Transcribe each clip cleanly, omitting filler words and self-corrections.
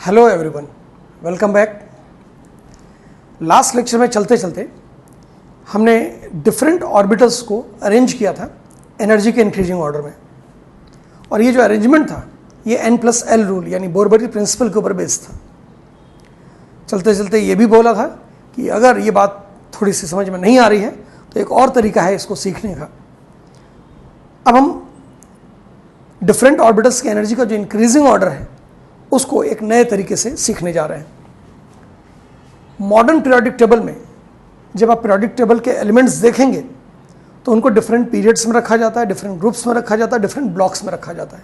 Hello everyone, welcome back. Last lecture में चलते चलते हमने डिफरेंट ऑर्बिटल्स को अरेंज किया था एनर्जी के इंक्रीजिंग ऑर्डर में, और ये जो अरेंजमेंट था ये n+l रूल यानी बोरबरी प्रिंसिपल के ऊपर बेस्ड था। चलते चलते ये भी बोला था कि अगर ये बात थोड़ी सी समझ में नहीं आ रही है तो एक और तरीका है इसको सीखने का। अब हम डिफरेंट ऑर्बिटल्स की एनर्जी का जो इंक्रीजिंग ऑर्डर है उसको एक नए तरीके से सीखने जा रहे हैं। मॉडर्न पीरियोडिक टेबल में जब आप पीरियोडिक टेबल के एलिमेंट्स देखेंगे तो उनको डिफरेंट पीरियड्स में रखा जाता है, डिफरेंट ग्रुप्स में रखा जाता है, डिफरेंट ब्लॉक्स में रखा जाता है।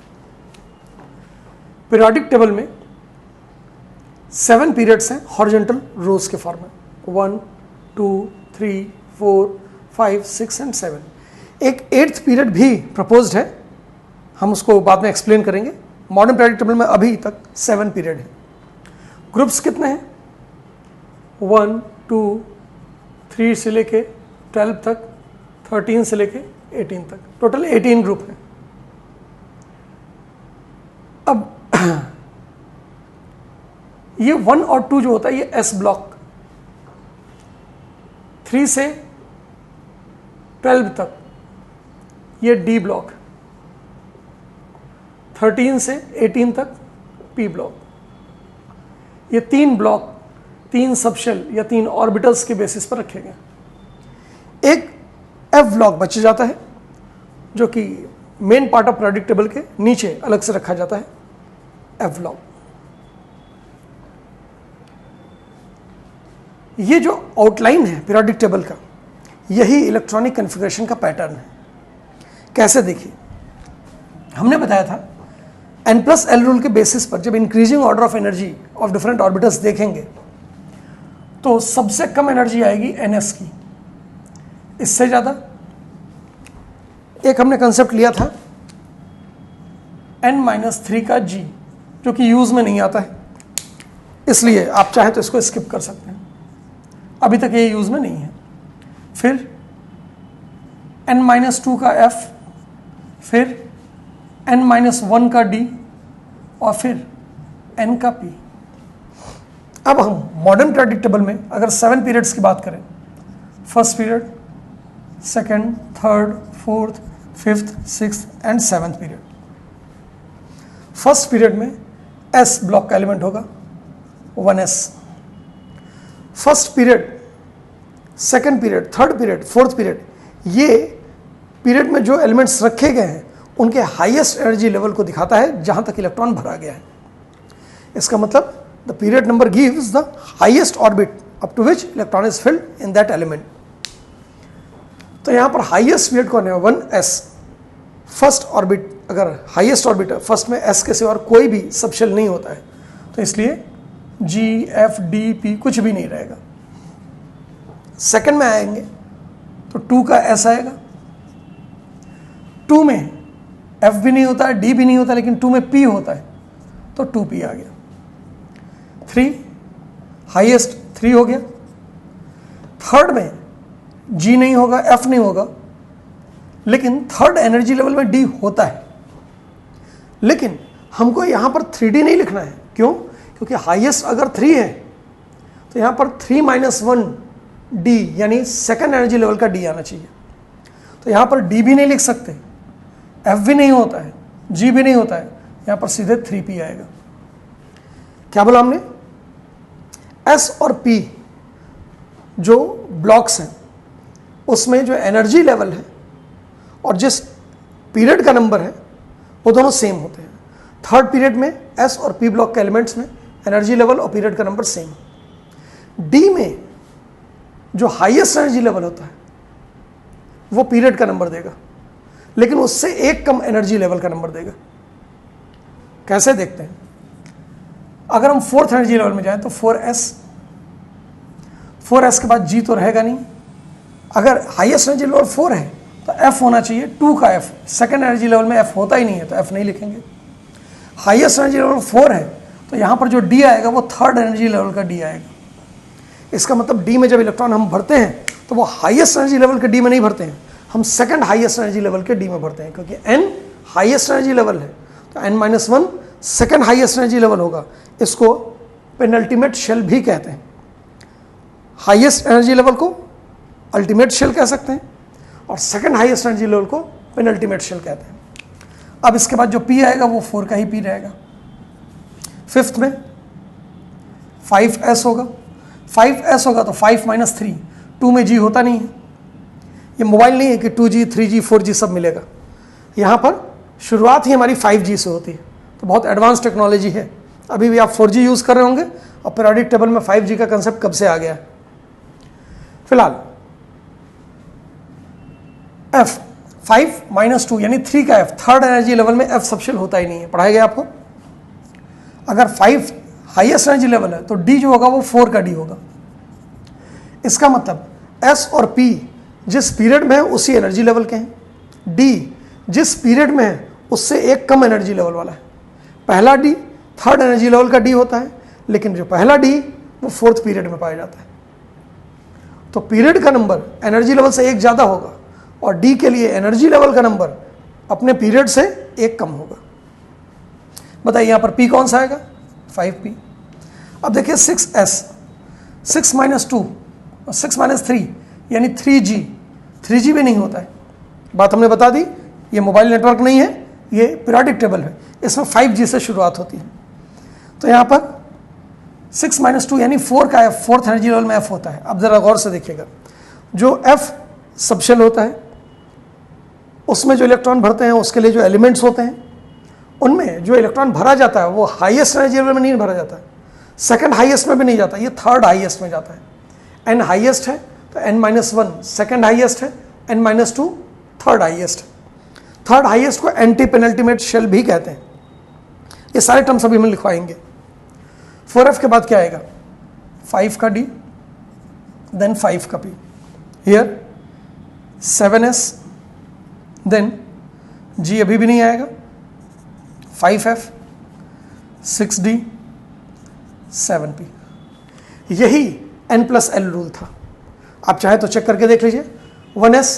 पीरियोडिक टेबल में 7 पीरियड्स हैं हॉरिजॉन्टल रोज के फॉर्म में, 1, 2, 3, 4, 5, 6 एंड 7। एक 8th पीरियड भी प्रपोज्ड है, हम उसको बाद में एक्सप्लेन करेंगे। मॉडर्न पीरियोडिक टेबल में अभी तक 7 पीरियड है। ग्रुप्स कितने हैं? 1, 2, 3 से लेके 12 तक, 13 से लेके 18 तक, टोटल 18 ग्रुप हैं। अब ये 1 और 2 जो होता है ये एस ब्लॉक, 3 से 12 तक ये डी ब्लॉक, 13 से 18 तक पी ब्लॉक। ये 3 ब्लॉक 3 सबशेल या 3 ऑर्बिटल्स के बेसिस पर रखे गए। एक एफ ब्लॉक बच जाता है जो कि main part of periodic table के नीचे अलग से रखा जाता है, एफ ब्लॉक। ये जो आउटलाइन है पीरियोडिक टेबल का, यही इलेक्ट्रॉनिक कॉन्फ़िगरेशन का पैटर्न है। कैसे देखिए, हमने बताया था n+l रूल के बेसिस पर जब increasing order of energy of different orbitals देखेंगे तो सबसे कम एनर्जी आएगी ns की, इससे ज़्यादा। एक हमने कंसेप्ट लिया था n-3 का g, जो कि यूज़ में नहीं आता है, इसलिए आप चाहें तो इसको स्किप कर सकते हैं, अभी तक ये यूज़ में नहीं है। फिर n-2 का f, फिर n-1 का d, और फिर n का p। अब हम मॉडर्न पीरियोडिक टेबल में अगर 7 पीरियड्स की बात करें, first period, second, third, fourth, fifth, sixth and 7th period. First period में s ब्लॉक का एलिमेंट होगा 1s। First period, second period, third period, fourth period, ये पीरियड में जो एलिमेंट्स रखे गए हैं उनके हाईएस्ट एनर्जी लेवल को दिखाता है जहां तक इलेक्ट्रॉन भरा गया है। इसका मतलब the period number gives the highest orbit up to which electron is filled in that element. तो यहां पर हाईएस्ट पीरियड कौन है? 1s। फर्स्ट ऑर्बिट, अगर हाईएस्ट ऑर्बिट है, फर्स्ट में s के सिवा और कोई भी सबशेल नहीं होता है, तो इसलिए g, f, d, p कुछ भी नहीं रहेगा। सेकंड में आएंगे तो 2 का s आएगा, 2 में f भी नहीं होता है, d भी नहीं होता, लेकिन 2 में p होता है तो 2p आ गया। 3 हाईएस्ट 3 हो गया। थर्ड में g नहीं होगा, f नहीं होगा, लेकिन थर्ड एनर्जी लेवल में d होता है। लेकिन हमको यहां पर 3d नहीं लिखना है। क्यों? क्योंकि हाईएस्ट अगर 3 है तो यहां पर 3-1 d यानी सेकंड एनर्जी लेवल का d आना चाहिए। तो यहां पर d भी नहीं लिख सकते, f भी नहीं होता है, g भी नहीं होता है, यहां पर सीधे 3p आएगा। क्या बोला हमने? s और p जो ब्लॉक्स हैं उसमें जो एनर्जी लेवल है और जिस पीरियड का नंबर है वो दोनों सेम होते हैं। थर्ड पीरियड में s और p ब्लॉक के एलिमेंट्स में एनर्जी लेवल और पीरियड का नंबर सेम। d में जो हाईएस्ट एनर्जी लेवल होता है वो पीरियड का नंबर देगा, लेकिन उससे एक कम एनर्जी लेवल का नंबर देगा। कैसे देखते हैं? अगर हम 4th एनर्जी लेवल में जाएं तो 4s के बाद g तो रहेगा नहीं। अगर हाईएस्ट एनर्जी लेवल 4 है तो f होना चाहिए 2 का f। सेकंड एनर्जी लेवल में f होता ही नहीं है तो f नहीं लिखेंगे। हाईएस्ट एनर्जी लेवल 4 है तो यहाँ पर जो d आएगा वो थर्ड एनर्जी लेवल का d आएगा। इसका मतलब d में जब इलेक्ट्रॉन हम भरते हैं तो वो हाईएस्ट एनर्जी लेवल के d में नहीं भरते हैं, हम सेकंड हाईएस्ट एनर्जी लेवल के d में भरते हैं, क्योंकि n हाईएस्ट एनर्जी लेवल है तो n-1 second highest energy level होगा, इसको पेनल्टीमेट शेल भी कहते हैं। हाईएस्ट एनर्जी लेवल को अल्टीमेट शेल कह सकते हैं और सेकेंड हाईएस्ट एनर्जी लेवल को पेनल्टीमेट शेल कहते हैं। अब इसके बाद जो पी आएगा वो 4 का ही पी रहेगा। फिफ्थ में 5s होगा। 5s होगा तो 5 - 3, 2 में g होता नहीं है। ये मोबाइल नहीं है कि 2G 3G 4G सब मिलेगा, यहाँ पर शुरुआत ही हमारी 5G से होती है, तो बहुत एडवांस टेक्नोलॉजी है। अभी भी आप 4G यूज़ कर रहे होंगे और पीरियोडिक टेबल में 5G का कंसेप्ट कब से आ गया है। फिलहाल F 5 - 2 यानी 3 का F, थर्ड एनर्जी लेवल में F सबशेल होता ही नहीं है, पढ़ाया गया आपको। अगर 5 हाईएस्ट एनर्जी लेवल है तो D जो होगा वो 4 का D होगा। इसका मतलब S और P जिस पीरियड में है उसी एनर्जी लेवल के हैं। D जिस पीरियड में है उससे एक कम एनर्जी लेवल वाला है। पहला D थर्ड एनर्जी लेवल का D होता है, लेकिन जो पहला D वो फोर्थ पीरियड में पाया जाता है। तो पीरियड का नंबर एनर्जी लेवल से एक ज़्यादा होगा और D के लिए एनर्जी लेवल का नंबर अपने पीरियड से एक कम होगा। बताइए यहाँ पर P कौन सा आएगा? 5P। अब देखिए 6S, 6 - 2 और 6 - 3 यानी 3G, 3G भी नहीं होता है। बात हमने बता दी, ये मोबाइल नेटवर्क नहीं है, ये पीरियोडिक टेबल है, इसमें 5G से शुरुआत होती है। तो यहाँ पर 6 - 2 यानी 4 का F, फोर्थ एनर्जी लेवल में F होता है। अब ज़रा गौर से देखिएगा, जो F सबशेल होता है उसमें जो इलेक्ट्रॉन भरते हैं उसके लिए जो एलिमेंट्स होते हैं उनमें जो इलेक्ट्रॉन भरा जाता है वो हाईएस्ट एनर्जी लेवल में नहीं भरा जाता है, सेकंड हाईएस्ट में भी नहीं जाता, ये थर्ड हाईएस्ट में जाता है। n हाईएस्ट है तो n-1 सेकंड हाईएस्ट है, n-2 थर्ड हाईएस्ट है। थर्ड हाईएस्ट को एंटी पेनल्टीमेट शेल भी कहते हैं। ये सारे टर्म्स अभी हम लिखवाएंगे। 4F के बाद क्या आएगा? 5 का D, देन 5 का P, here 7S, then G अभी भी नहीं आएगा, 5F, 6D, 7P। यही N+L रूल था। आप चाहे तो चेक करके देख लीजिए, 1S,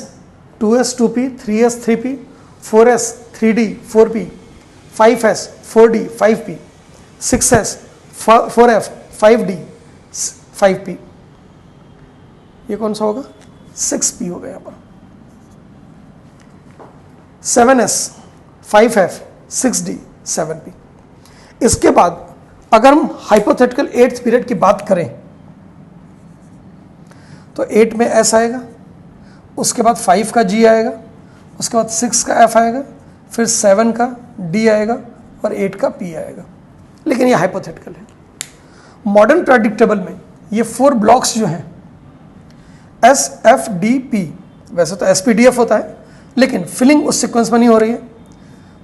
2S, 2P, 3S, 3P, 4S, 3D, 4P, 5S, 4D, 5P, 6S, 4F, 5D, 5P। ये कौन सा होगा? 6P हो गया यहाँ पर। 7S, 5F, 6D, 7P। इसके बाद अगर हम हाइपोथेटिकल 8th पीरियड की बात करें तो 8 में S आएगा, उसके बाद 5 का G आएगा, उसके बाद 6 का F आएगा, फिर 7 का D आएगा और 8 का P आएगा। लेकिन ये हाइपोथेटिकल है। मॉडर्न पीरियोडिक टेबल में ये 4 ब्लॉक्स जो हैं S, F, D, P, वैसे तो SPDF होता है लेकिन फिलिंग उस सीक्वेंस में नहीं हो रही है,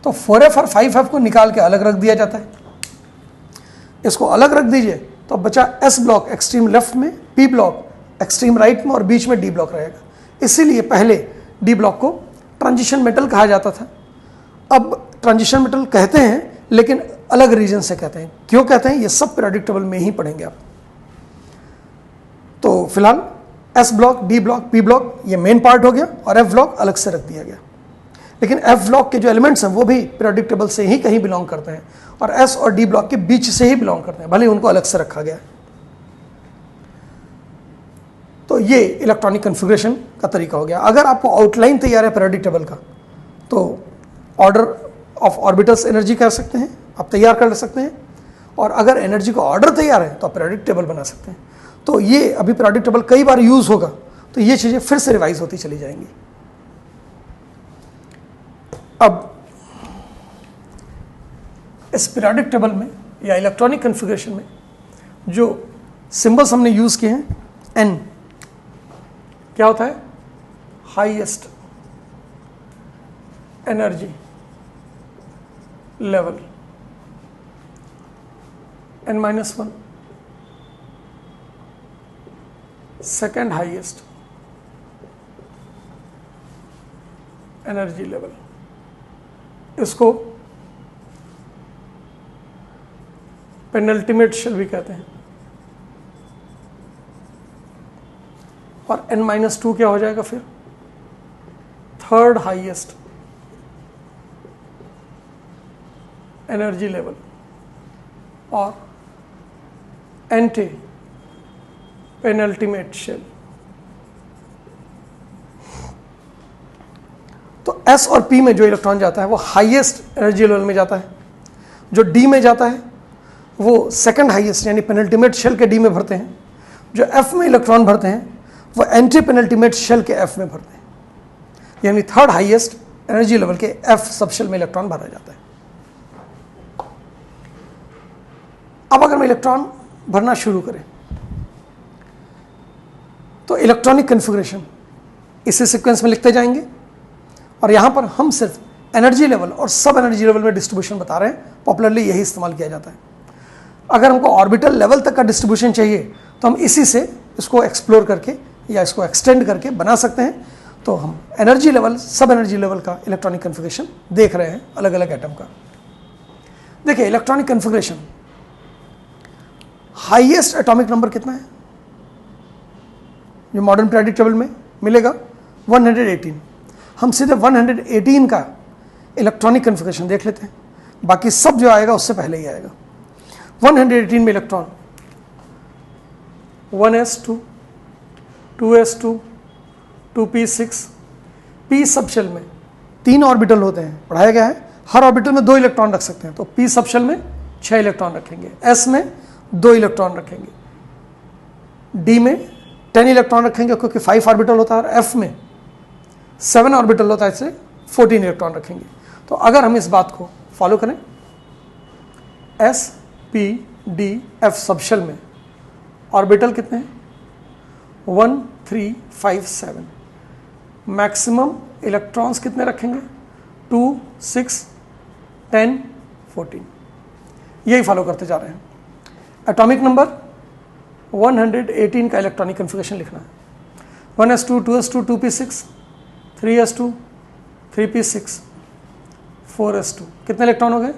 तो 4F और 5F को निकाल के अलग रख दिया जाता है। इसको अलग रख दीजिए तो बचा S ब्लॉक एक्सट्रीम लेफ्ट में, P ब्लॉक एक्सट्रीम राइट में और बीच में D ब्लॉक रहेगा। इसीलिए पहले D ब्लॉक को ट्रांजिशन मेटल कहा जाता था। अब ट्रांजिशन मेटल कहते हैं लेकिन अलग रीजन से कहते हैं। क्यों कहते हैं ये सब पीरियोडिक टेबल में ही पढ़ेंगे आप। तो फिलहाल S block, D block, P block ये मेन पार्ट हो गया और F ब्लॉक अलग से रख दिया गया। लेकिन F ब्लॉक के जो एलिमेंट्स हैं वो भी पीरियोडिक टेबल से ही कहीं बिलोंग करते हैं और S और D ब्लॉक के बीच से ही बिलोंग करते हैं, भले उनको अलग से रखा गया है। तो ये इलेक्ट्रॉनिक कन्फिग्रेशन का तरीका हो गया। अगर आपको आउटलाइन तैयार है पीरियोडिक टेबल का तो ऑर्डर ऑफ ऑर्बिटल्स एनर्जी कह सकते हैं, आप तैयार कर सकते हैं। और अगर एनर्जी का ऑर्डर तैयार है तो आप पीरियोडिक टेबल बना सकते हैं। तो ये अभी पीरियोडिक टेबल कई बार यूज़ होगा तो ये चीज़ें फिर से रिवाइज होती चली जाएंगी। अब इस पीरियोडिक टेबल में या इलेक्ट्रॉनिक कन्फिग्रेशन में जो सिंबल्स हमने यूज़ किए हैं, N क्या होता है? Highest energy level, N-1 second highest energy level. इसको पेनल्टीमेट शेल भी कहते हैं। और N-2 क्या हो जाएगा फिर? Third highest energy level. और एंटी पेनल्टीमेट शेल। तो S और P में जो इलेक्ट्रॉन जाता है वो हाईएस्ट एनर्जी लेवल में जाता है, जो D में जाता है वो सेकंड हाईएस्ट यानी पेनल्टीमेट शेल के D में भरते हैं, जो F में इलेक्ट्रॉन भरते हैं वो एंटी पेनल्टीमेट शेल के F में भरते हैं, यानी थर्ड हाईएस्ट एनर्जी लेवल के F सबशेल में इलेक्ट्रॉन भरा जाता है। अब अगर मैं इलेक्ट्रॉन भरना शुरू करें तो इलेक्ट्रॉनिक कन्फिग्रेशन इसी सीक्वेंस में लिखते जाएंगे, और यहां पर हम सिर्फ एनर्जी लेवल और सब एनर्जी लेवल में डिस्ट्रीब्यूशन बता रहे हैं, पॉपुलरली यही इस्तेमाल किया जाता है। अगर हमको ऑर्बिटल लेवल तक का डिस्ट्रीब्यूशन चाहिए तो हम इसी से इसको एक्सप्लोर करके या इसको एक्सटेंड करके बना सकते हैं। तो हम एनर्जी लेवल, सब एनर्जी लेवल का इलेक्ट्रॉनिक कन्फिग्रेशन देख रहे हैं अलग अलग एटम का। देखिए electronic configuration, highest atomic number कितना है जो मॉडर्न पीरियोडिक टेबल में मिलेगा? 118। हम सीधे 118 का इलेक्ट्रॉनिक कन्फिग्रेशन देख लेते हैं, बाकी सब जो आएगा उससे पहले ही आएगा। 118 में electron 1s2, 2s2, 2p6, p subshell में 3 ऑर्बिटल होते हैं, पढ़ाया गया है हर ऑर्बिटल में 2 इलेक्ट्रॉन रख सकते हैं, तो p सबशेल में 6 इलेक्ट्रॉन रखेंगे, s में 2 इलेक्ट्रॉन रखेंगे, d में 10 इलेक्ट्रॉन रखेंगे क्योंकि 5 ऑर्बिटल होता है, और f में 7 ऑर्बिटल होता है, इससे 14 इलेक्ट्रॉन रखेंगे। तो अगर हम इस बात को फॉलो करें, s p d f subshell में ऑर्बिटल कितने हैं? 1 3 5 7। मैक्सिमम इलेक्ट्रॉन्स कितने रखेंगे? 2 6 10 14। यही फॉलो करते जा रहे हैं। एटॉमिक नंबर 118 का इलेक्ट्रॉनिक कन्फिग्रेशन लिखना है। 1s2, 2s2, 2p6, 3s2, 3p6, 4s2। कितने इलेक्ट्रॉन हो गए?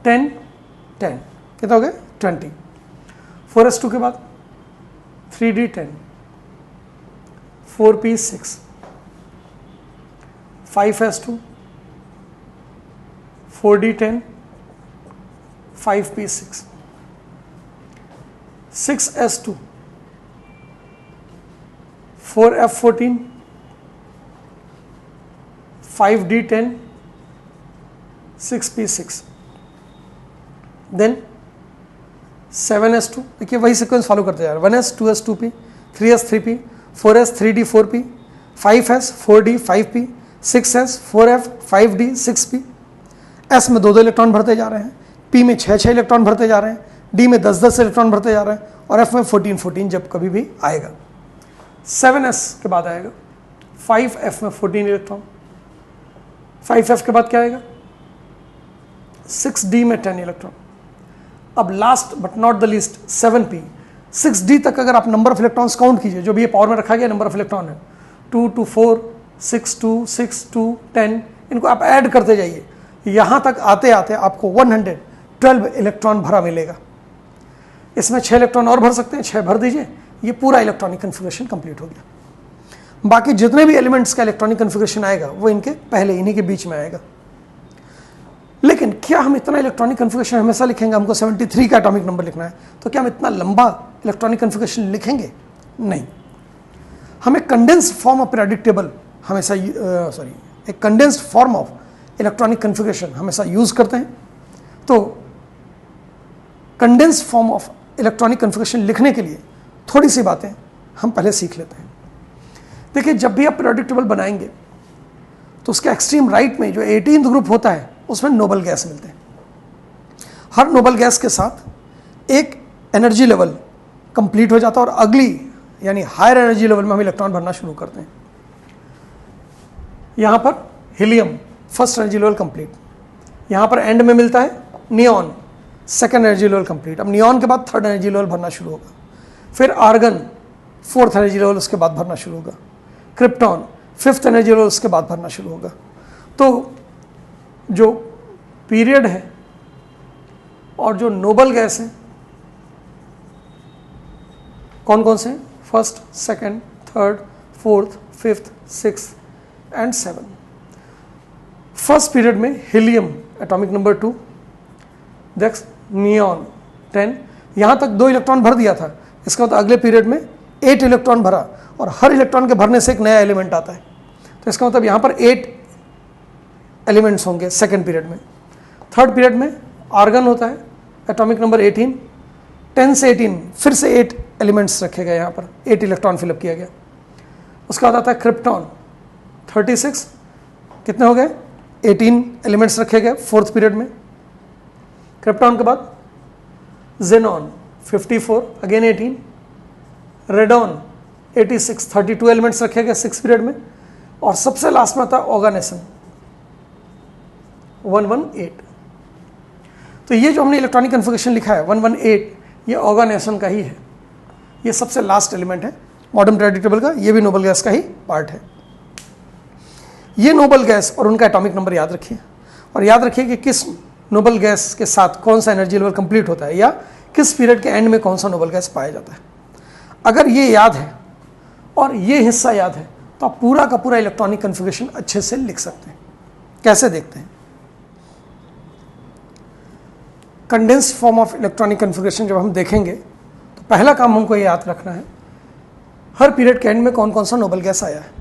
10 10। कितने हो गए? 20। 4s2 के बाद 3d10, 4p6, 5s2, 4d10, 5p6, 6s2, 4f14, 5d10, 6p6, then 7s2। देखिए वही सीक्वेंस फॉलो करते जा रहे हैं। 1s 2s 2p, 3s 3p, 4s 3d 4p, 5s 4d 5p, 6s 4f 5d 6p। s में 2 इलेक्ट्रॉन भरते जा रहे हैं, p में 6 इलेक्ट्रॉन भरते जा रहे हैं, d में 10 इलेक्ट्रॉन भरते जा रहे हैं, और f में 14 जब कभी भी आएगा। 7s के बाद आएगा 5f में 14 इलेक्ट्रॉन, 5f के बाद क्या आएगा? 6d में 10 इलेक्ट्रॉन। अब last but not the least 7p, 6d तक अगर आप नंबर ऑफ इलेक्ट्रॉन्स काउंट कीजिए, जो भी ये पावर में रखा गया नंबर ऑफ इलेक्ट्रॉन है, 2 2 4 6 2 6 2 10, इनको आप ऐड करते जाइए, यहाँ तक आते आते आपको 112 इलेक्ट्रॉन भरा मिलेगा। इसमें 6 इलेक्ट्रॉन और भर सकते हैं, 6 भर दीजिए, ये पूरा इलेक्ट्रॉनिक कन्फिग्रेशन कंप्लीट हो गया। बाकी जितने भी एलिमेंट्स का इलेक्ट्रॉनिक कन्फिग्रेशन आएगा वो इनके पहले, इन्हीं के बीच में आएगा। लेकिन क्या हम इतना इलेक्ट्रॉनिक कन्फिग्रेशन हमेशा लिखेंगे? हमको 73 का एटॉमिक नंबर लिखना है, तो क्या हम इतना लंबा इलेक्ट्रॉनिक कन्फिग्रेशन लिखेंगे? नहीं। हम एक condensed form of periodic table हमेशा एक condensed form of electronic configuration हमेशा यूज करते हैं। तो condensed form of electronic configuration लिखने के लिए थोड़ी सी बातें हम पहले सीख लेते हैं। देखिए जब भी आप पीरियोडिक टेबल बनाएंगे तो उसके एक्सट्रीम राइट में जो 18th ग्रुप होता है उसमें नोबल गैस मिलते हैं। हर नोबल गैस के साथ एक एनर्जी लेवल कंप्लीट हो जाता है और अगली यानी हायर एनर्जी लेवल में हम इलेक्ट्रॉन भरना शुरू करते हैं। यहाँ पर helium first energy level complete, यहाँ पर एंड में मिलता है neon second energy level complete. अब नियॉन के बाद थर्ड एनर्जी लेवल भरना शुरू होगा, फिर आर्गन फोर्थ एनर्जी लेवल उसके बाद भरना शुरू होगा, क्रिप्टॉन फिफ्थ एनर्जी लेवल उसके बाद भरना शुरू होगा। तो जो पीरियड है और जो नोबल गैस है कौन कौन से? First, second, third, fourth, fifth, sixth and seven. First period में helium atomic number 2, next neon 10, यहाँ तक 2 इलेक्ट्रॉन भर दिया था, इसका मतलब अगले पीरियड में 8 इलेक्ट्रॉन भरा, और हर इलेक्ट्रॉन के भरने से एक नया एलिमेंट आता है, तो इसका मतलब यहाँ पर 8 एलिमेंट्स होंगे सेकेंड पीरियड में। थर्ड पीरियड में आर्गन होता है, एटॉमिक नंबर 18, 10 से 18 फिर से 8 एलिमेंट्स रखे गए, यहाँ पर 8 इलेक्ट्रॉन फिलअप किया गया। उसका बाद आता है क्रिप्टॉन, 36, कितने हो गए, 18 एलिमेंट्स रखे गए फोर्थ पीरियड में। क्रिप्टॉन के बाद जेनॉन 54, अगेन 18, रेडॉन 86, 32 एलिमेंट्स रखे गए सिक्स पीरियड में, और सबसे लास्ट में आता है ऑर्गेनेसन 118। तो ये जो हमने इलेक्ट्रॉनिक कन्फिगरेशन लिखा है 118, ये ऑर्गेनेसन का ही है, ये सबसे लास्ट एलिमेंट है मॉडर्न पीरियोडिक टेबल का, ये भी नोबल गैस का ही पार्ट है। ये नोबल गैस और उनका एटॉमिक नंबर याद रखिए, और याद रखिए कि किस नोबल गैस के साथ कौन सा एनर्जी लेवल कंप्लीट होता है, या किस पीरियड के एंड में कौन सा नोबल गैस पाया जाता है। अगर ये याद है और ये हिस्सा याद है तो आप पूरा का पूरा इलेक्ट्रॉनिक कन्फिगरेशन अच्छे से लिख सकते हैं। कैसे देखते हैं, condensed form of electronic configuration जब हम देखेंगे तो पहला काम हमको ये याद रखना है, हर पीरियड के एंड में कौन कौन सा नोबल गैस आया है।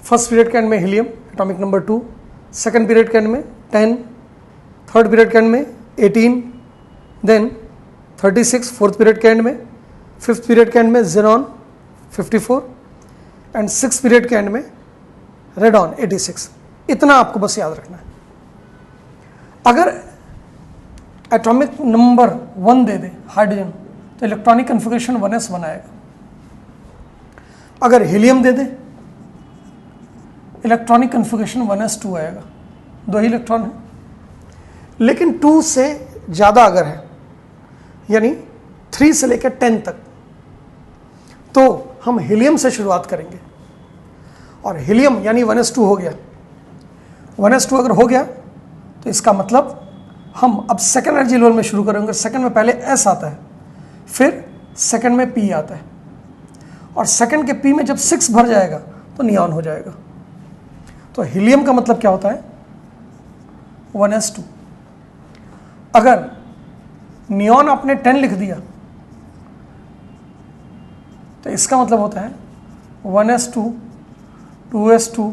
फर्स्ट पीरियड के एंड में helium atomic number 2, second period के एंड में 10, थर्ड पीरियड के एंड में 18, देन 36 फोर्थ पीरियड के एंड में, फिफ्थ पीरियड के एंड में जेनॉन 54, एंड सिक्स पीरियड के एंड में रेडॉन 86। इतना आपको बस याद रखना है। अगर एटॉमिक नंबर 1 दे दे हाइड्रोजन तो इलेक्ट्रॉनिक कन्फिगरेशन 1s1 आएगा। अगर हीलियम दे दे इलेक्ट्रॉनिक कन्फिगरेशन 1s2 आएगा, 2 ही इलेक्ट्रॉन है। लेकिन 2 से ज़्यादा अगर है, यानी 3 से लेकर 10 तक, तो हम हीलियम से शुरुआत करेंगे, और हीलियम यानी 1s2 हो गया। 1s2 अगर हो गया तो इसका मतलब हम अब सेकेंड एनर्जी लेवल में शुरू करेंगे। सेकेंड में पहले s आता है, फिर सेकेंड में p आता है, और सेकेंड के p में जब 6 भर जाएगा तो नियॉन हो जाएगा। तो हीलियम का मतलब क्या होता है, 1s2। अगर नियॉन आपने 10 लिख दिया तो इसका मतलब होता है 1s2, 2s2,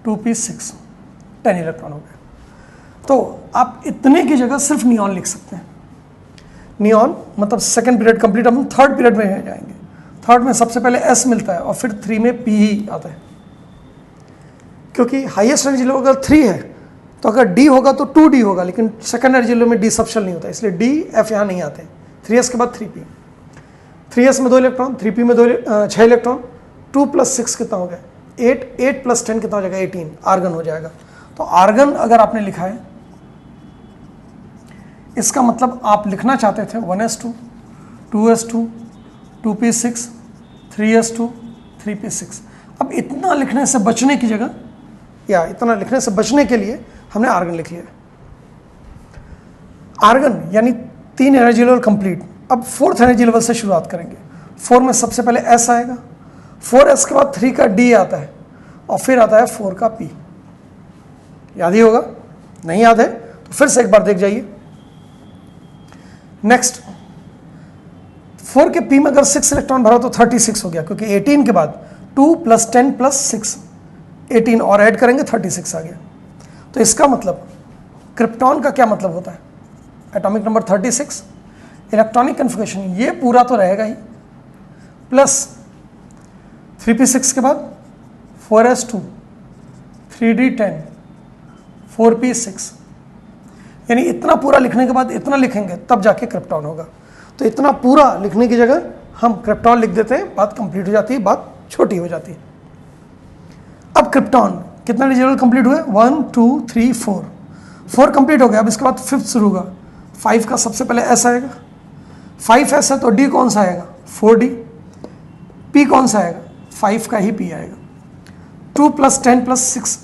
2p6, 10 इलेक्ट्रॉन हो गए। तो आप इतने की जगह सिर्फ नियॉन लिख सकते हैं। नियॉन मतलब सेकेंड पीरियड कंप्लीट, हम थर्ड पीरियड में जाएंगे। थर्ड में सबसे पहले s मिलता है और फिर 3 में p ही आता है, क्योंकि हाईएस्ट एनर्जी लेवल अगर 3 है तो अगर d होगा तो 2d होगा, लेकिन सेकेंड एनर्जी लेवल में d सब शल नहीं होता, इसलिए d f यहाँ नहीं आते। 3s के बाद 3p, 3s में 2 इलेक्ट्रॉन, 3p में 6 इलेक्ट्रॉन, 2 + 6 कितना हो गया 8, 8 + 10 कितना हो जाएगा 18, आर्गन हो जाएगा। तो आर्गन अगर आपने लिखा है, इसका मतलब आप लिखना चाहते थे 1s2, 2s2, 2p6, 3s2, 3p6। अब इतना लिखने से बचने की जगह, या इतना लिखने से बचने के लिए हमने आर्गन लिख लिया। आर्गन यानी 3 एनर्जी लेवल कंप्लीट। अब फोर्थ एनर्जी लेवल से शुरुआत करेंगे। 4 में सबसे पहले s आएगा, 4s के बाद 3 का d आता है, और फिर आता है 4 का p। याद ही होगा, नहीं याद है तो फिर से एक बार देख जाइए। नेक्स्ट 4 के p में अगर 6 इलेक्ट्रॉन भरा तो 36 हो गया, क्योंकि 18 के बाद 2 + 10 + 6, 18 और ऐड करेंगे 36 आ गया। तो इसका मतलब क्रिप्टॉन का क्या मतलब होता है, एटॉमिक नंबर 36, इलेक्ट्रॉनिक कन्फिगरेशन ये पूरा तो रहेगा ही, प्लस 3p6 के बाद 4s2, 3d10, 4p6, यानी इतना पूरा लिखने के बाद इतना लिखेंगे तब जाके क्रिप्टॉन होगा। तो इतना पूरा लिखने की जगह हम क्रिप्टॉन लिख देते हैं, बात कंप्लीट हो जाती है, बात छोटी हो जाती है। अब क्रिप्टॉन कितना एनर्जी लेवल कंप्लीट हुए, 1, 2, 3, 4, 4 कंप्लीट हो गया। अब इसके बाद फिफ्थ शुरू होगा। 5 का सबसे पहले s आएगा, 5s है तो d कौन सा आएगा 4d, p कौन सा आएगा 5 का ही p आएगा। 2 + 10 + 6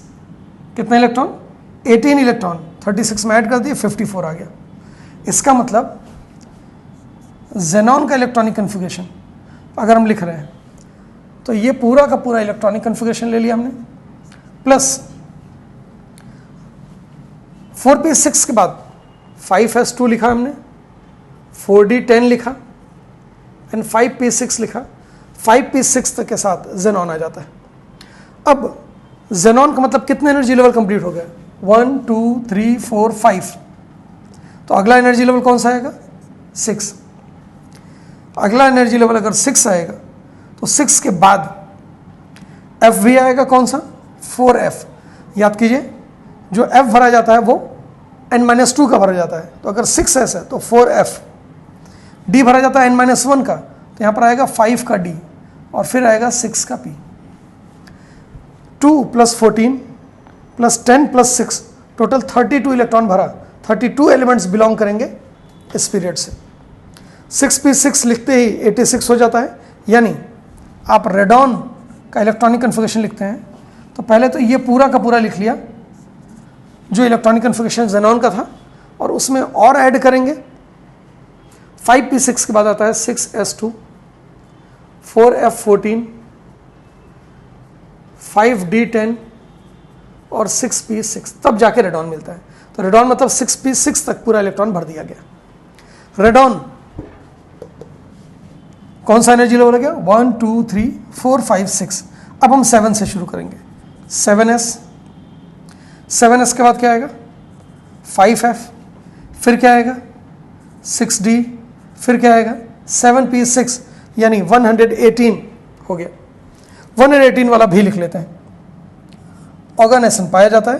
कितने इलेक्ट्रॉन 18 इलेक्ट्रॉन, 36 में ऐड कर दिए 54 आ गया। इसका मतलब जेनॉन का इलेक्ट्रॉनिक कन्फिगरेशन अगर हम लिख रहे हैं तो ये पूरा का पूरा इलेक्ट्रॉनिक कन्फिगरेशन ले लिया हमने, प्लस 4p6 के बाद 5s2 लिखा हमने, 4d10 लिखा एंड 5p6 लिखा। 5p6 तक के साथ जेनॉन आ जाता है। अब जेनॉन का मतलब कितने एनर्जी लेवल कंप्लीट हो गया? 1 2 3 4 5। तो अगला एनर्जी लेवल कौन सा आएगा? 6। अगला एनर्जी लेवल अगर 6 आएगा तो 6 के बाद एफ भी आएगा, कौन सा? 4f। याद कीजिए, जो f भरा जाता है वो n-2 का भरा जाता है, तो अगर 6s है तो 4f। d भरा जाता है n-1 का, तो यहाँ पर आएगा 5 का d और फिर आएगा 6 का p। 2 + 14 + 10 + 6 टोटल 32 इलेक्ट्रॉन भरा। 32 एलिमेंट्स बिलोंग करेंगे इस पीरियड से। 6p6 लिखते ही 86 हो जाता है। यानी आप रेडॉन का इलेक्ट्रॉनिक कन्फिगरेशन लिखते हैं तो पहले तो ये पूरा का पूरा लिख लिया जो इलेक्ट्रॉनिक कन्फिगरेशन जेनॉन का था, और उसमें और ऐड करेंगे। 5p6 के बाद आता है 6s2, 4f14, 5d10 और 6p6, तब जाके रेडॉन मिलता है। तो रेडॉन मतलब 6p6 तक पूरा इलेक्ट्रॉन भर दिया गया। रेडॉन कौन सा एनर्जी लेवल हो गया? 1 2 3 4 5 6। अब हम 7 से शुरू करेंगे। 7s के बाद क्या आएगा? 5f, फिर क्या आएगा? 6d, फिर क्या आएगा? 7p6, यानी 118 हो गया। 118 वाला भी लिख लेते हैं। ऑर्गेनाइजेशन पाया जाता है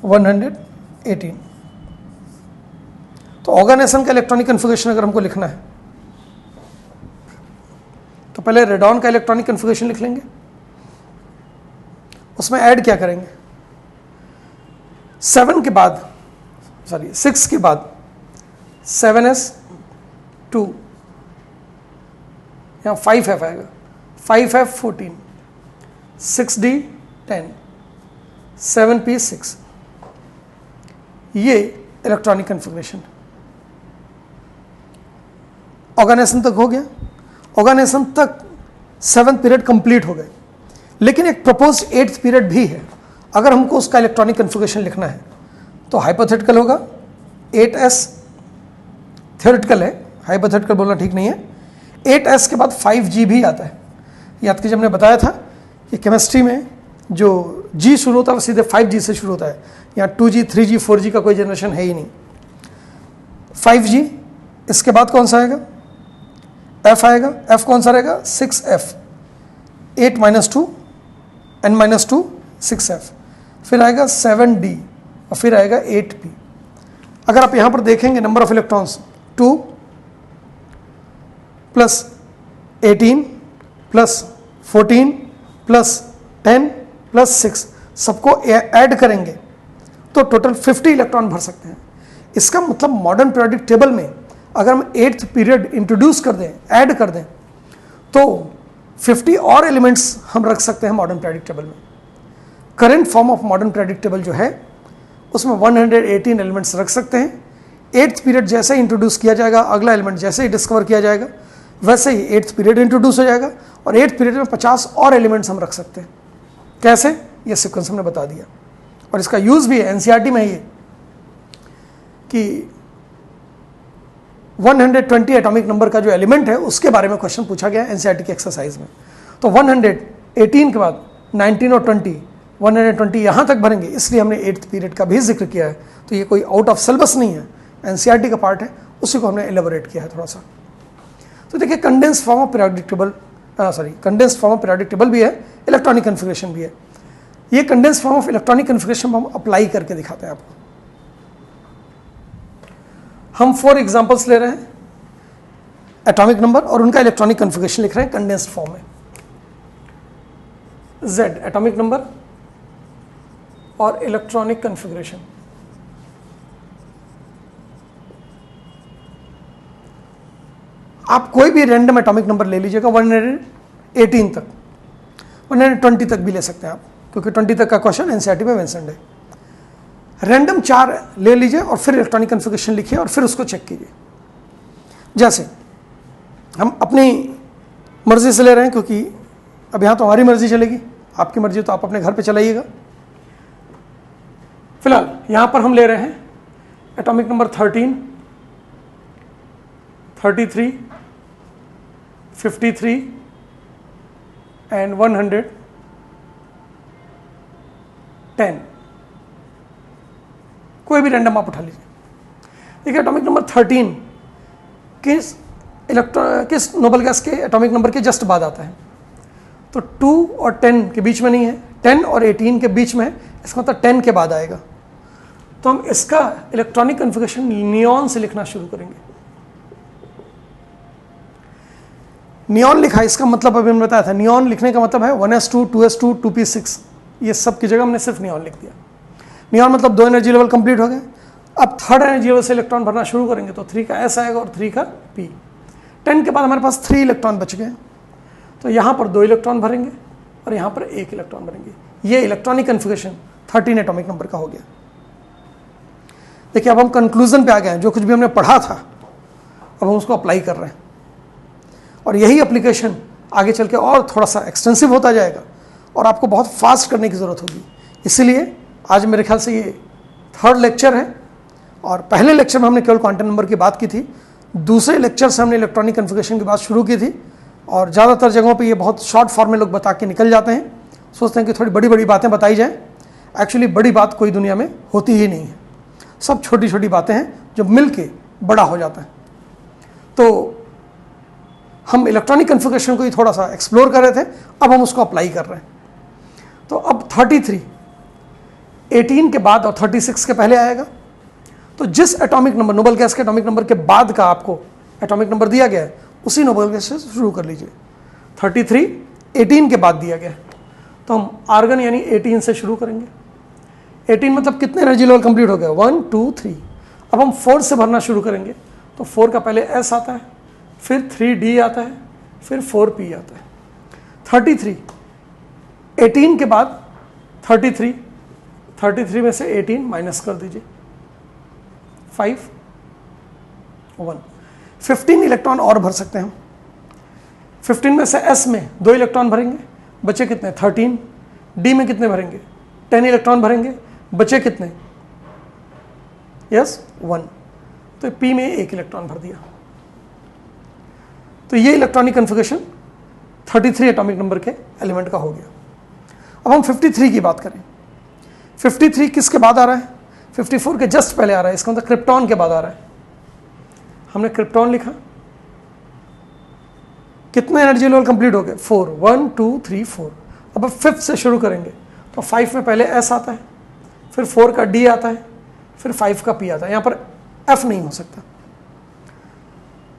118। तो ऑर्गेनाइजेशन का इलेक्ट्रॉनिक कन्फिगरेशन अगर हमको लिखना है तो पहले रेडॉन का इलेक्ट्रॉनिक कन्फिगरेशन लिख लेंगे, उसमें ऐड क्या करेंगे? 6 के बाद 7s2, यहाँ 5f आएगा, 5f14, 6d10, 7p6। ये इलेक्ट्रॉनिक कन्फिगरेशन। ऑर्गेनाइजेशन तक हो गया। ऑर्गेनाइजेशन तक 7th पीरियड कंप्लीट हो गए, लेकिन एक प्रपोज्ड 8th पीरियड भी है। अगर हमको उसका इलेक्ट्रॉनिक कन्फिगरेशन लिखना है तो हाइपोथेटिकल होगा 8s। थ्योरेटिकल है, हाइपोथेटिकल बोलना ठीक नहीं है। 8s के बाद 5g भी आता है। याद कीजिए, हमने बताया था कि केमिस्ट्री में जो g शुरू होता है वो सीधे 5g से शुरू होता है। यहाँ 2g 3g 4g का कोई जनरेशन है ही नहीं। 5g, इसके बाद कौन सा आएगा? f आएगा। f कौन सा रहेगा? 6f, 8 - 2 n-2 6f, फिर आएगा 7d और फिर आएगा 8p। अगर आप यहाँ पर देखेंगे नंबर ऑफ इलेक्ट्रॉन्स 2 + 18 + 14 + 10 + 6 सबको ऐड करेंगे तो टोटल 50 इलेक्ट्रॉन भर सकते हैं। इसका मतलब मॉडर्न पीरियोडिक टेबल में अगर हम 8th पीरियड इंट्रोड्यूस कर दें, ऐड कर दें, तो 50 और एलिमेंट्स हम रख सकते हैं मॉडर्न पीरियोडिक टेबल में। Current form of modern periodic table जो है उसमें 118 एलिमेंट्स रख सकते हैं। 8th पीरियड जैसे ही इंट्रोड्यूस किया जाएगा, अगला एलिमेंट जैसे ही डिस्कवर किया जाएगा, वैसे ही 8th पीरियड इंट्रोड्यूस हो जाएगा और 8th पीरियड में 50 और एलिमेंट्स हम रख सकते हैं। कैसे? ये सीक्वेंस हमने बता दिया, और इसका यूज़ भी है एनसीईआरटी में। ये कि 120 एटॉमिक नंबर का जो एलिमेंट है उसके बारे में क्वेश्चन पूछा गया है एनसीईआरटी की एक्सरसाइज में। तो 118 के बाद 19 और 20, 120 यहाँ तक भरेंगे, इसलिए हमने 8th पीरियड का भी जिक्र किया है। तो ये कोई आउट ऑफ सिलेबस नहीं है, एनसीईआरटी का पार्ट है, उसी को हमने एलेबोरेट किया है थोड़ा सा। तो देखिए, condensed form of periodic table, condensed form of periodic table भी है, इलेक्ट्रॉनिक कन्फिगरेशन भी है। ये condensed form of electronic configuration हम अप्लाई करके दिखाते हैं आपको। हम 4 एग्जांपल्स ले रहे हैं, एटॉमिक नंबर और उनका इलेक्ट्रॉनिक कन्फिगरेशन लिख रहे हैं कंडेंस्ड फॉर्म में। Z एटॉमिक नंबर और इलेक्ट्रॉनिक कन्फिगरेशन। आप कोई भी रैंडम एटॉमिक नंबर ले लीजिएगा 118 तक, 120 तक भी ले सकते हैं आप, क्योंकि 20 तक का क्वेश्चन एनसीईआरटी में मेंशन्ड है। रैंडम 4 ले लीजिए और फिर इलेक्ट्रॉनिक कन्फिगरेशन लिखिए और फिर उसको चेक कीजिए। जैसे हम अपनी मर्जी से ले रहे हैं, क्योंकि अब यहाँ तो हमारी मर्जी चलेगी, आपकी मर्जी तो आप अपने घर पे चलाइएगा। फिलहाल यहाँ पर हम ले रहे हैं एटॉमिक नंबर 13, 33, 53 एंड 110। कोई भी रैंडम आप उठा लीजिए। देखिए एटॉमिक नंबर 13 किस नोबल गैस के एटॉमिक नंबर के जस्ट बाद आता है, तो 2 और 10 के बीच में नहीं है, 10 और 18 के बीच में है, इसका मतलब 10 के बाद आएगा। तो हम इसका इलेक्ट्रॉनिक कॉन्फ़िगरेशन नियॉन से लिखना शुरू करेंगे। नियॉन लिखा, इसका मतलब अभी मैंने बताया था, नियॉन लिखने का मतलब है 1s2, 2s2, 2p6, ये सब की जगह हमने सिर्फ नियॉन लिख दिया। नियॉन मतलब 2 एनर्जी लेवल कंप्लीट हो गए। अब थर्ड एनर्जी लेवल से इलेक्ट्रॉन भरना शुरू करेंगे, तो 3 का s आएगा और 3 का p। 10 के बाद हमारे पास 3 इलेक्ट्रॉन बच गए, तो यहाँ पर 2 इलेक्ट्रॉन भरेंगे और यहाँ पर 1 इलेक्ट्रॉन भरेंगे। ये इलेक्ट्रॉनिक कॉन्फ़िगरेशन 13 एटॉमिक नंबर का हो गया। देखिए अब हम कंक्लूजन पे आ गए हैं, जो कुछ भी हमने पढ़ा था अब हम उसको अप्लाई कर रहे हैं, और यही एप्लीकेशन आगे चल के और थोड़ा सा एक्सटेंसिव होता जाएगा और आपको बहुत फास्ट करने की ज़रूरत होगी। इसीलिए आज मेरे ख्याल से ये 3rd लेक्चर है, और पहले लेक्चर में हमने केवल क्वांटम नंबर की बात की थी, दूसरे लेक्चर से हमने इलेक्ट्रॉनिक कॉन्फ़िगरेशन की बात शुरू की थी। और ज़्यादातर जगहों पे ये बहुत शॉर्ट फॉर्म में लोग बता के निकल जाते हैं, सोचते हैं कि थोड़ी बड़ी बड़ी बातें बताई जाएं। एक्चुअली बड़ी बात कोई दुनिया में होती ही नहीं है, सब छोटी छोटी बातें हैं जो मिल के बड़ा हो जाता है। तो हम इलेक्ट्रॉनिक कॉन्फ़िगरेशन को ही थोड़ा सा एक्सप्लोर कर रहे थे, अब हम उसको अप्लाई कर रहे हैं। तो अब 33 18 के बाद और 36 के पहले आएगा, तो जिस एटॉमिक नंबर नोबल गैस के एटॉमिक नंबर के बाद का आपको एटॉमिक नंबर दिया गया है उसी नोबल गैस से शुरू कर लीजिए। 33 18 के बाद दिया गया है, तो हम आर्गन यानी 18 से शुरू करेंगे। 18 मतलब कितने एनर्जी लेवल कंप्लीट हो गया, 1 2 3। अब हम 4 से भरना शुरू करेंगे, तो 4 का पहले S आता है, फिर 3D आता है, फिर 4P आता है। 33 18 के बाद 33 में से 18 माइनस कर दीजिए, 5 1। 15 इलेक्ट्रॉन और भर सकते हैं हम। 15 में से S में 2 इलेक्ट्रॉन भरेंगे, बचे कितने 13। D में कितने भरेंगे 10 इलेक्ट्रॉन भरेंगे, बचे कितने यस 1। तो P में 1 इलेक्ट्रॉन भर दिया। तो ये इलेक्ट्रॉनिक कॉन्फ़िगरेशन 33 एटॉमिक नंबर के एलिमेंट का हो गया। अब हम 53 की बात करें। 53 किसके बाद आ रहा है, 54 के जस्ट पहले आ रहा है, इसका मतलब क्रिप्टॉन के बाद आ रहा है। हमने क्रिप्टॉन लिखा, कितने एनर्जी लेवल कंप्लीट हो गए 4 1 2 3 4। अब 5th से शुरू करेंगे, तो 5 में पहले S आता है, फिर 4 का D आता है, फिर 5 का P आता है। यहाँ पर F नहीं हो सकता।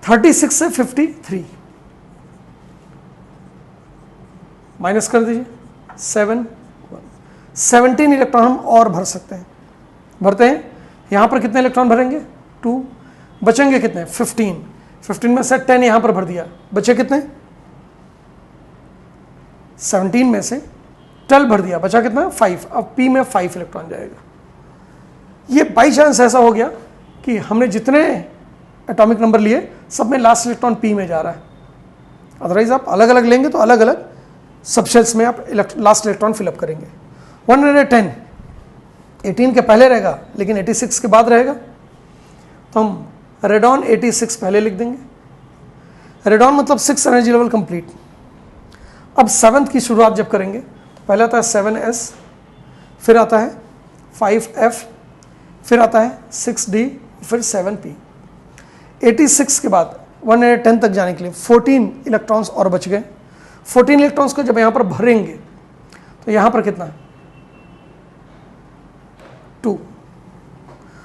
36 से 53 माइनस कर दीजिए, 7 17 इलेक्ट्रॉन हम और भर सकते हैं, भरते हैं। यहाँ पर कितने इलेक्ट्रॉन भरेंगे 2, बचेंगे कितने 15 में से 10 यहाँ पर भर दिया, बचे कितने 17 में से 12 भर दिया, बचा कितना 5। अब P में 5 इलेक्ट्रॉन जाएगा। ये बाई चांस ऐसा हो गया कि हमने जितने एटॉमिक नंबर लिए सब में लास्ट इलेक्ट्रॉन P में जा रहा है, अदरवाइज आप अलग अलग लेंगे तो अलग अलग सबशेल्स में आप लास्ट इलेक्ट्रॉन फिलअप करेंगे। 110 18 के पहले रहेगा लेकिन 86 के बाद रहेगा, तो हम रेडॉन 86 पहले लिख देंगे। रेडॉन मतलब 6 एनर्जी लेवल कंप्लीट। अब 7th की शुरुआत जब करेंगे तो पहले आता है 7S, फिर आता है 5F, फिर आता है 6D, फिर 7P। 86 के बाद 110 तक जाने के लिए 14 इलेक्ट्रॉन्स और बच गए। 14 इलेक्ट्रॉन्स को जब यहाँ पर भरेंगे तो यहाँ पर कितना 2,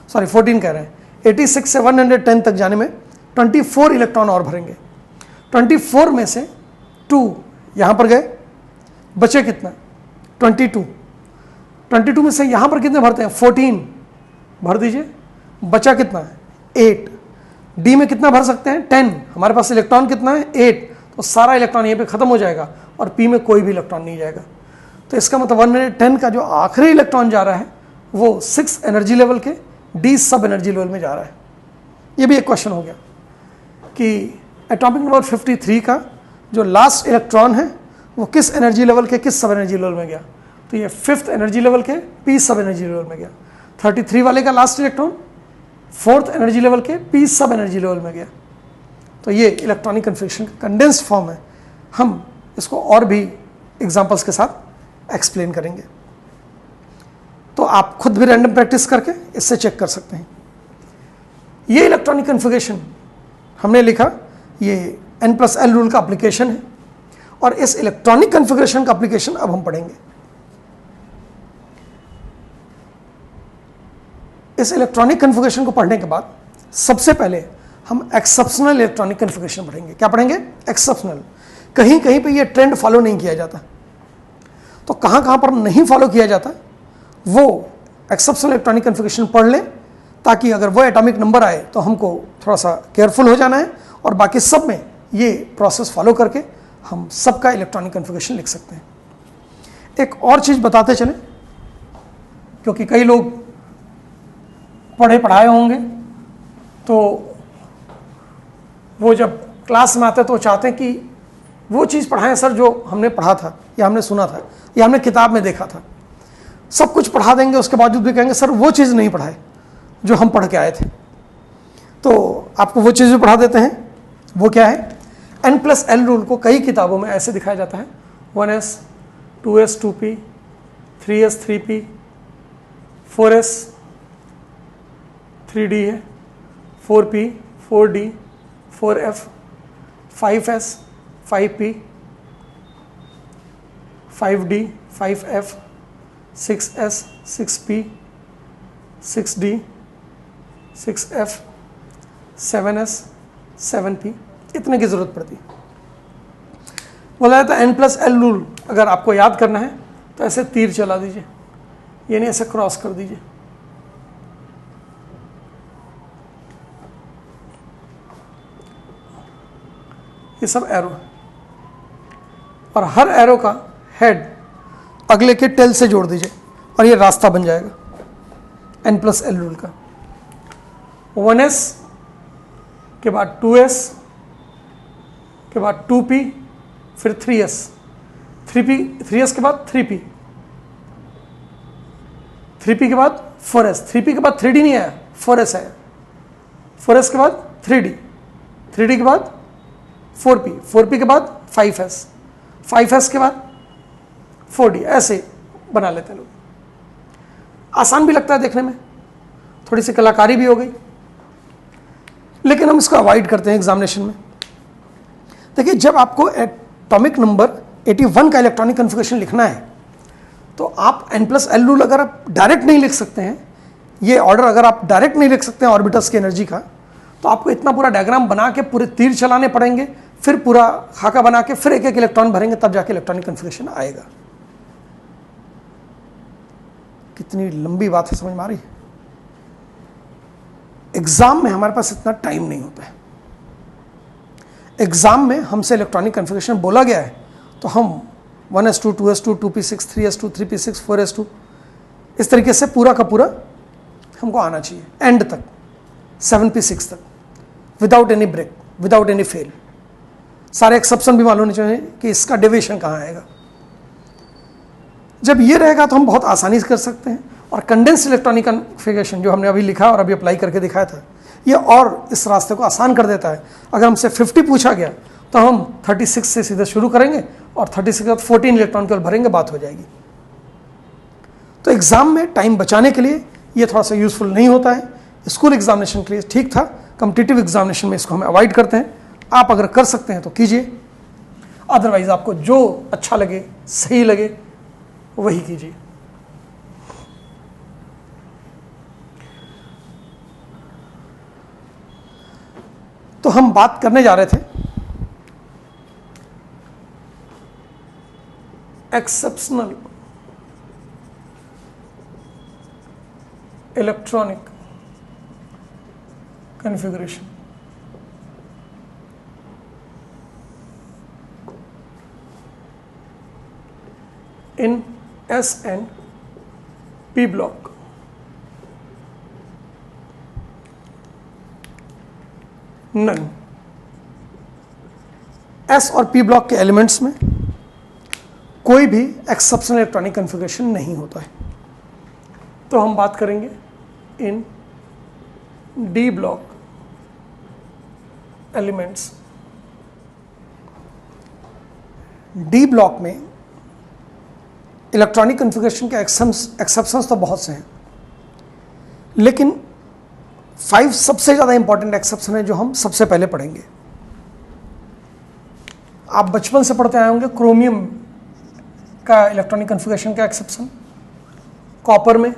सॉरी 14 कह रहे हैं। 86 से 110 तक जाने में 24 इलेक्ट्रॉन और भरेंगे। 24 में से 2 यहाँ पर गए, बचे कितना 22 में से यहाँ पर कितने भरते हैं 14 भर दीजिए, बचा कितना 8। डी में कितना भर सकते हैं 10, हमारे पास इलेक्ट्रॉन कितना है 8, तो सारा इलेक्ट्रॉन यहाँ पे खत्म हो जाएगा और पी में कोई भी इलेक्ट्रॉन नहीं जाएगा। तो इसका मतलब 110 का जो आखिरी इलेक्ट्रॉन जा रहा है वो 6 एनर्जी लेवल के डी सब एनर्जी लेवल में जा रहा है। ये भी एक क्वेश्चन हो गया कि एटॉमिक नंबर 53 का जो लास्ट इलेक्ट्रॉन है वो किस एनर्जी लेवल के किस सब एनर्जी लेवल में गया, तो ये 5th एनर्जी लेवल के पी सब एनर्जी लेवल में गया। 33 वाले का last electron 4th energy level के p सब एनर्जी लेवल में गया। तो ये इलेक्ट्रॉनिक कन्फिग्रेशन का कंडेंस्ड फॉर्म है। हम इसको और भी एग्जांपल्स के साथ एक्सप्लेन करेंगे, तो आप खुद भी रैंडम प्रैक्टिस करके इससे चेक कर सकते हैं। ये इलेक्ट्रॉनिक कन्फिग्रेशन हमने लिखा, ये N+L रूल का एप्लीकेशन है, और इस इलेक्ट्रॉनिक कन्फिग्रेशन का एप्लीकेशन अब हम पढ़ेंगे। इस इलेक्ट्रॉनिक कन्फिग्रेशन को पढ़ने के बाद सबसे पहले हम एक्सेप्शनल इलेक्ट्रॉनिक कन्फिग्रेशन पढ़ेंगे। क्या पढ़ेंगे? एक्सेप्शनल। कहीं कहीं पे ये ट्रेंड फॉलो नहीं किया जाता, तो कहाँ कहाँ पर नहीं फॉलो किया जाता वो एक्सेप्शनल इलेक्ट्रॉनिक कन्फिग्रेशन पढ़ लें, ताकि अगर वो एटॉमिक नंबर आए तो हमको थोड़ा सा केयरफुल हो जाना है, और बाकी सब में ये प्रोसेस फॉलो करके हम सबका इलेक्ट्रॉनिक कन्फिग्रेशन लिख सकते हैं। एक और चीज़ बताते चलें, क्योंकि कई लोग पढ़े पढ़ाए होंगे, तो वो जब क्लास में आते हैं तो चाहते हैं कि वो चीज़ पढ़ाएं सर जो हमने पढ़ा था, या हमने सुना था, या हमने किताब में देखा था। सब कुछ पढ़ा देंगे, उसके बावजूद भी कहेंगे सर वो चीज़ नहीं पढ़ाए जो हम पढ़ के आए थे। तो आपको वो चीज़ भी पढ़ा देते हैं। वो क्या है? N+L रूल को कई किताबों में ऐसे दिखाया जाता है, 1s 2s 2p 3s 3p 4s 3d है, 4p 4d 4f 5s 5p 5d 5f 6s 6p 6d 6f 7s 7p, इतने की ज़रूरत पड़ती। बोला जाता है N+L रूल अगर आपको याद करना है तो ऐसे तीर चला दीजिए, यानी ऐसे क्रॉस कर दीजिए। ये सब एरो है, और हर एरो का हेड अगले के टेल से जोड़ दीजिए, और ये रास्ता बन जाएगा N+L रूल का। 1s के बाद 2s के बाद 2p, फिर 3s 3s के बाद 3p 3p के बाद 4s 3p के बाद 3d नहीं आया, 4s आया। 4s के बाद 3d 3d के बाद 4p 4p के बाद 5s 5s के बाद 4d, ऐसे बना लेते हैं लोग। आसान भी लगता है देखने में, थोड़ी सी कलाकारी भी हो गई, लेकिन हम इसको अवॉइड करते हैं एग्जामिनेशन में। देखिए, जब आपको एटॉमिक नंबर 81 का इलेक्ट्रॉनिक कन्फिग्रेशन लिखना है, तो आप N+L रूल अगर आप डायरेक्ट नहीं लिख सकते हैं, ये ऑर्डर अगर आप डायरेक्ट नहीं लिख सकते हैं ऑर्बिटल्स की एनर्जी का, तो आपको इतना पूरा डायग्राम बना के पूरे तीर चलाने पड़ेंगे, फिर पूरा खाका बना के फिर एक एक इलेक्ट्रॉन भरेंगे, तब जाके इलेक्ट्रॉनिक कन्फिग्रेशन आएगा। कितनी लंबी बात है, समझ में आ रही है? एग्जाम में हमारे पास इतना टाइम नहीं होता है। एग्जाम में हमसे इलेक्ट्रॉनिक कन्फिग्रेशन बोला गया है, तो हम 1s2 2s2 2p6 3s2 3p6 4s2 इस तरीके से पूरा का पूरा हमको आना चाहिए एंड तक, 7p6 तक, without any break, without any fail. सारे एक्सेप्शन भी मालूम होने चाहिए कि इसका डेविएशन कहाँ आएगा। जब ये रहेगा तो हम बहुत आसानी से कर सकते हैं। और कंडेंस्ड इलेक्ट्रॉनिक कन्फिग्रेशन जो हमने अभी लिखा और अभी अप्लाई करके दिखाया था, ये और इस रास्ते को आसान कर देता है। अगर हमसे 50 पूछा गया तो हम 36 से सीधे शुरू करेंगे और 36 के बाद 14 इलेक्ट्रॉन केवल भरेंगे, बात हो जाएगी। तो एग्जाम में टाइम बचाने के लिए ये थोड़ा सा यूजफुल नहीं होता है। स्कूल एग्जामिनेशन के लिए ठीक था, कॉम्पिटिटिव एग्जामिनेशन में इसको हम अवॉइड करते हैं। आप अगर कर सकते हैं तो कीजिए, अदरवाइज आपको जो अच्छा लगे, सही लगे, वही कीजिए। तो हम बात करने जा रहे थे exceptional electronic configuration. In S and P block. Non S और P ब्लॉक के एलिमेंट्स में कोई भी एक्सेप्शनल इलेक्ट्रॉनिक कन्फिग्रेशन नहीं होता है। तो हम बात करेंगे इन D block elements. D block में इलेक्ट्रॉनिक कन्फिगरेशन के एक्सेप्शंस तो बहुत से हैं, लेकिन 5 सबसे ज़्यादा इंपॉर्टेंट एक्सेप्शन है जो हम सबसे पहले पढ़ेंगे। आप बचपन से पढ़ते आए होंगे क्रोमियम का इलेक्ट्रॉनिक कन्फिगरेशन का एक्सेप्शन, कॉपर में।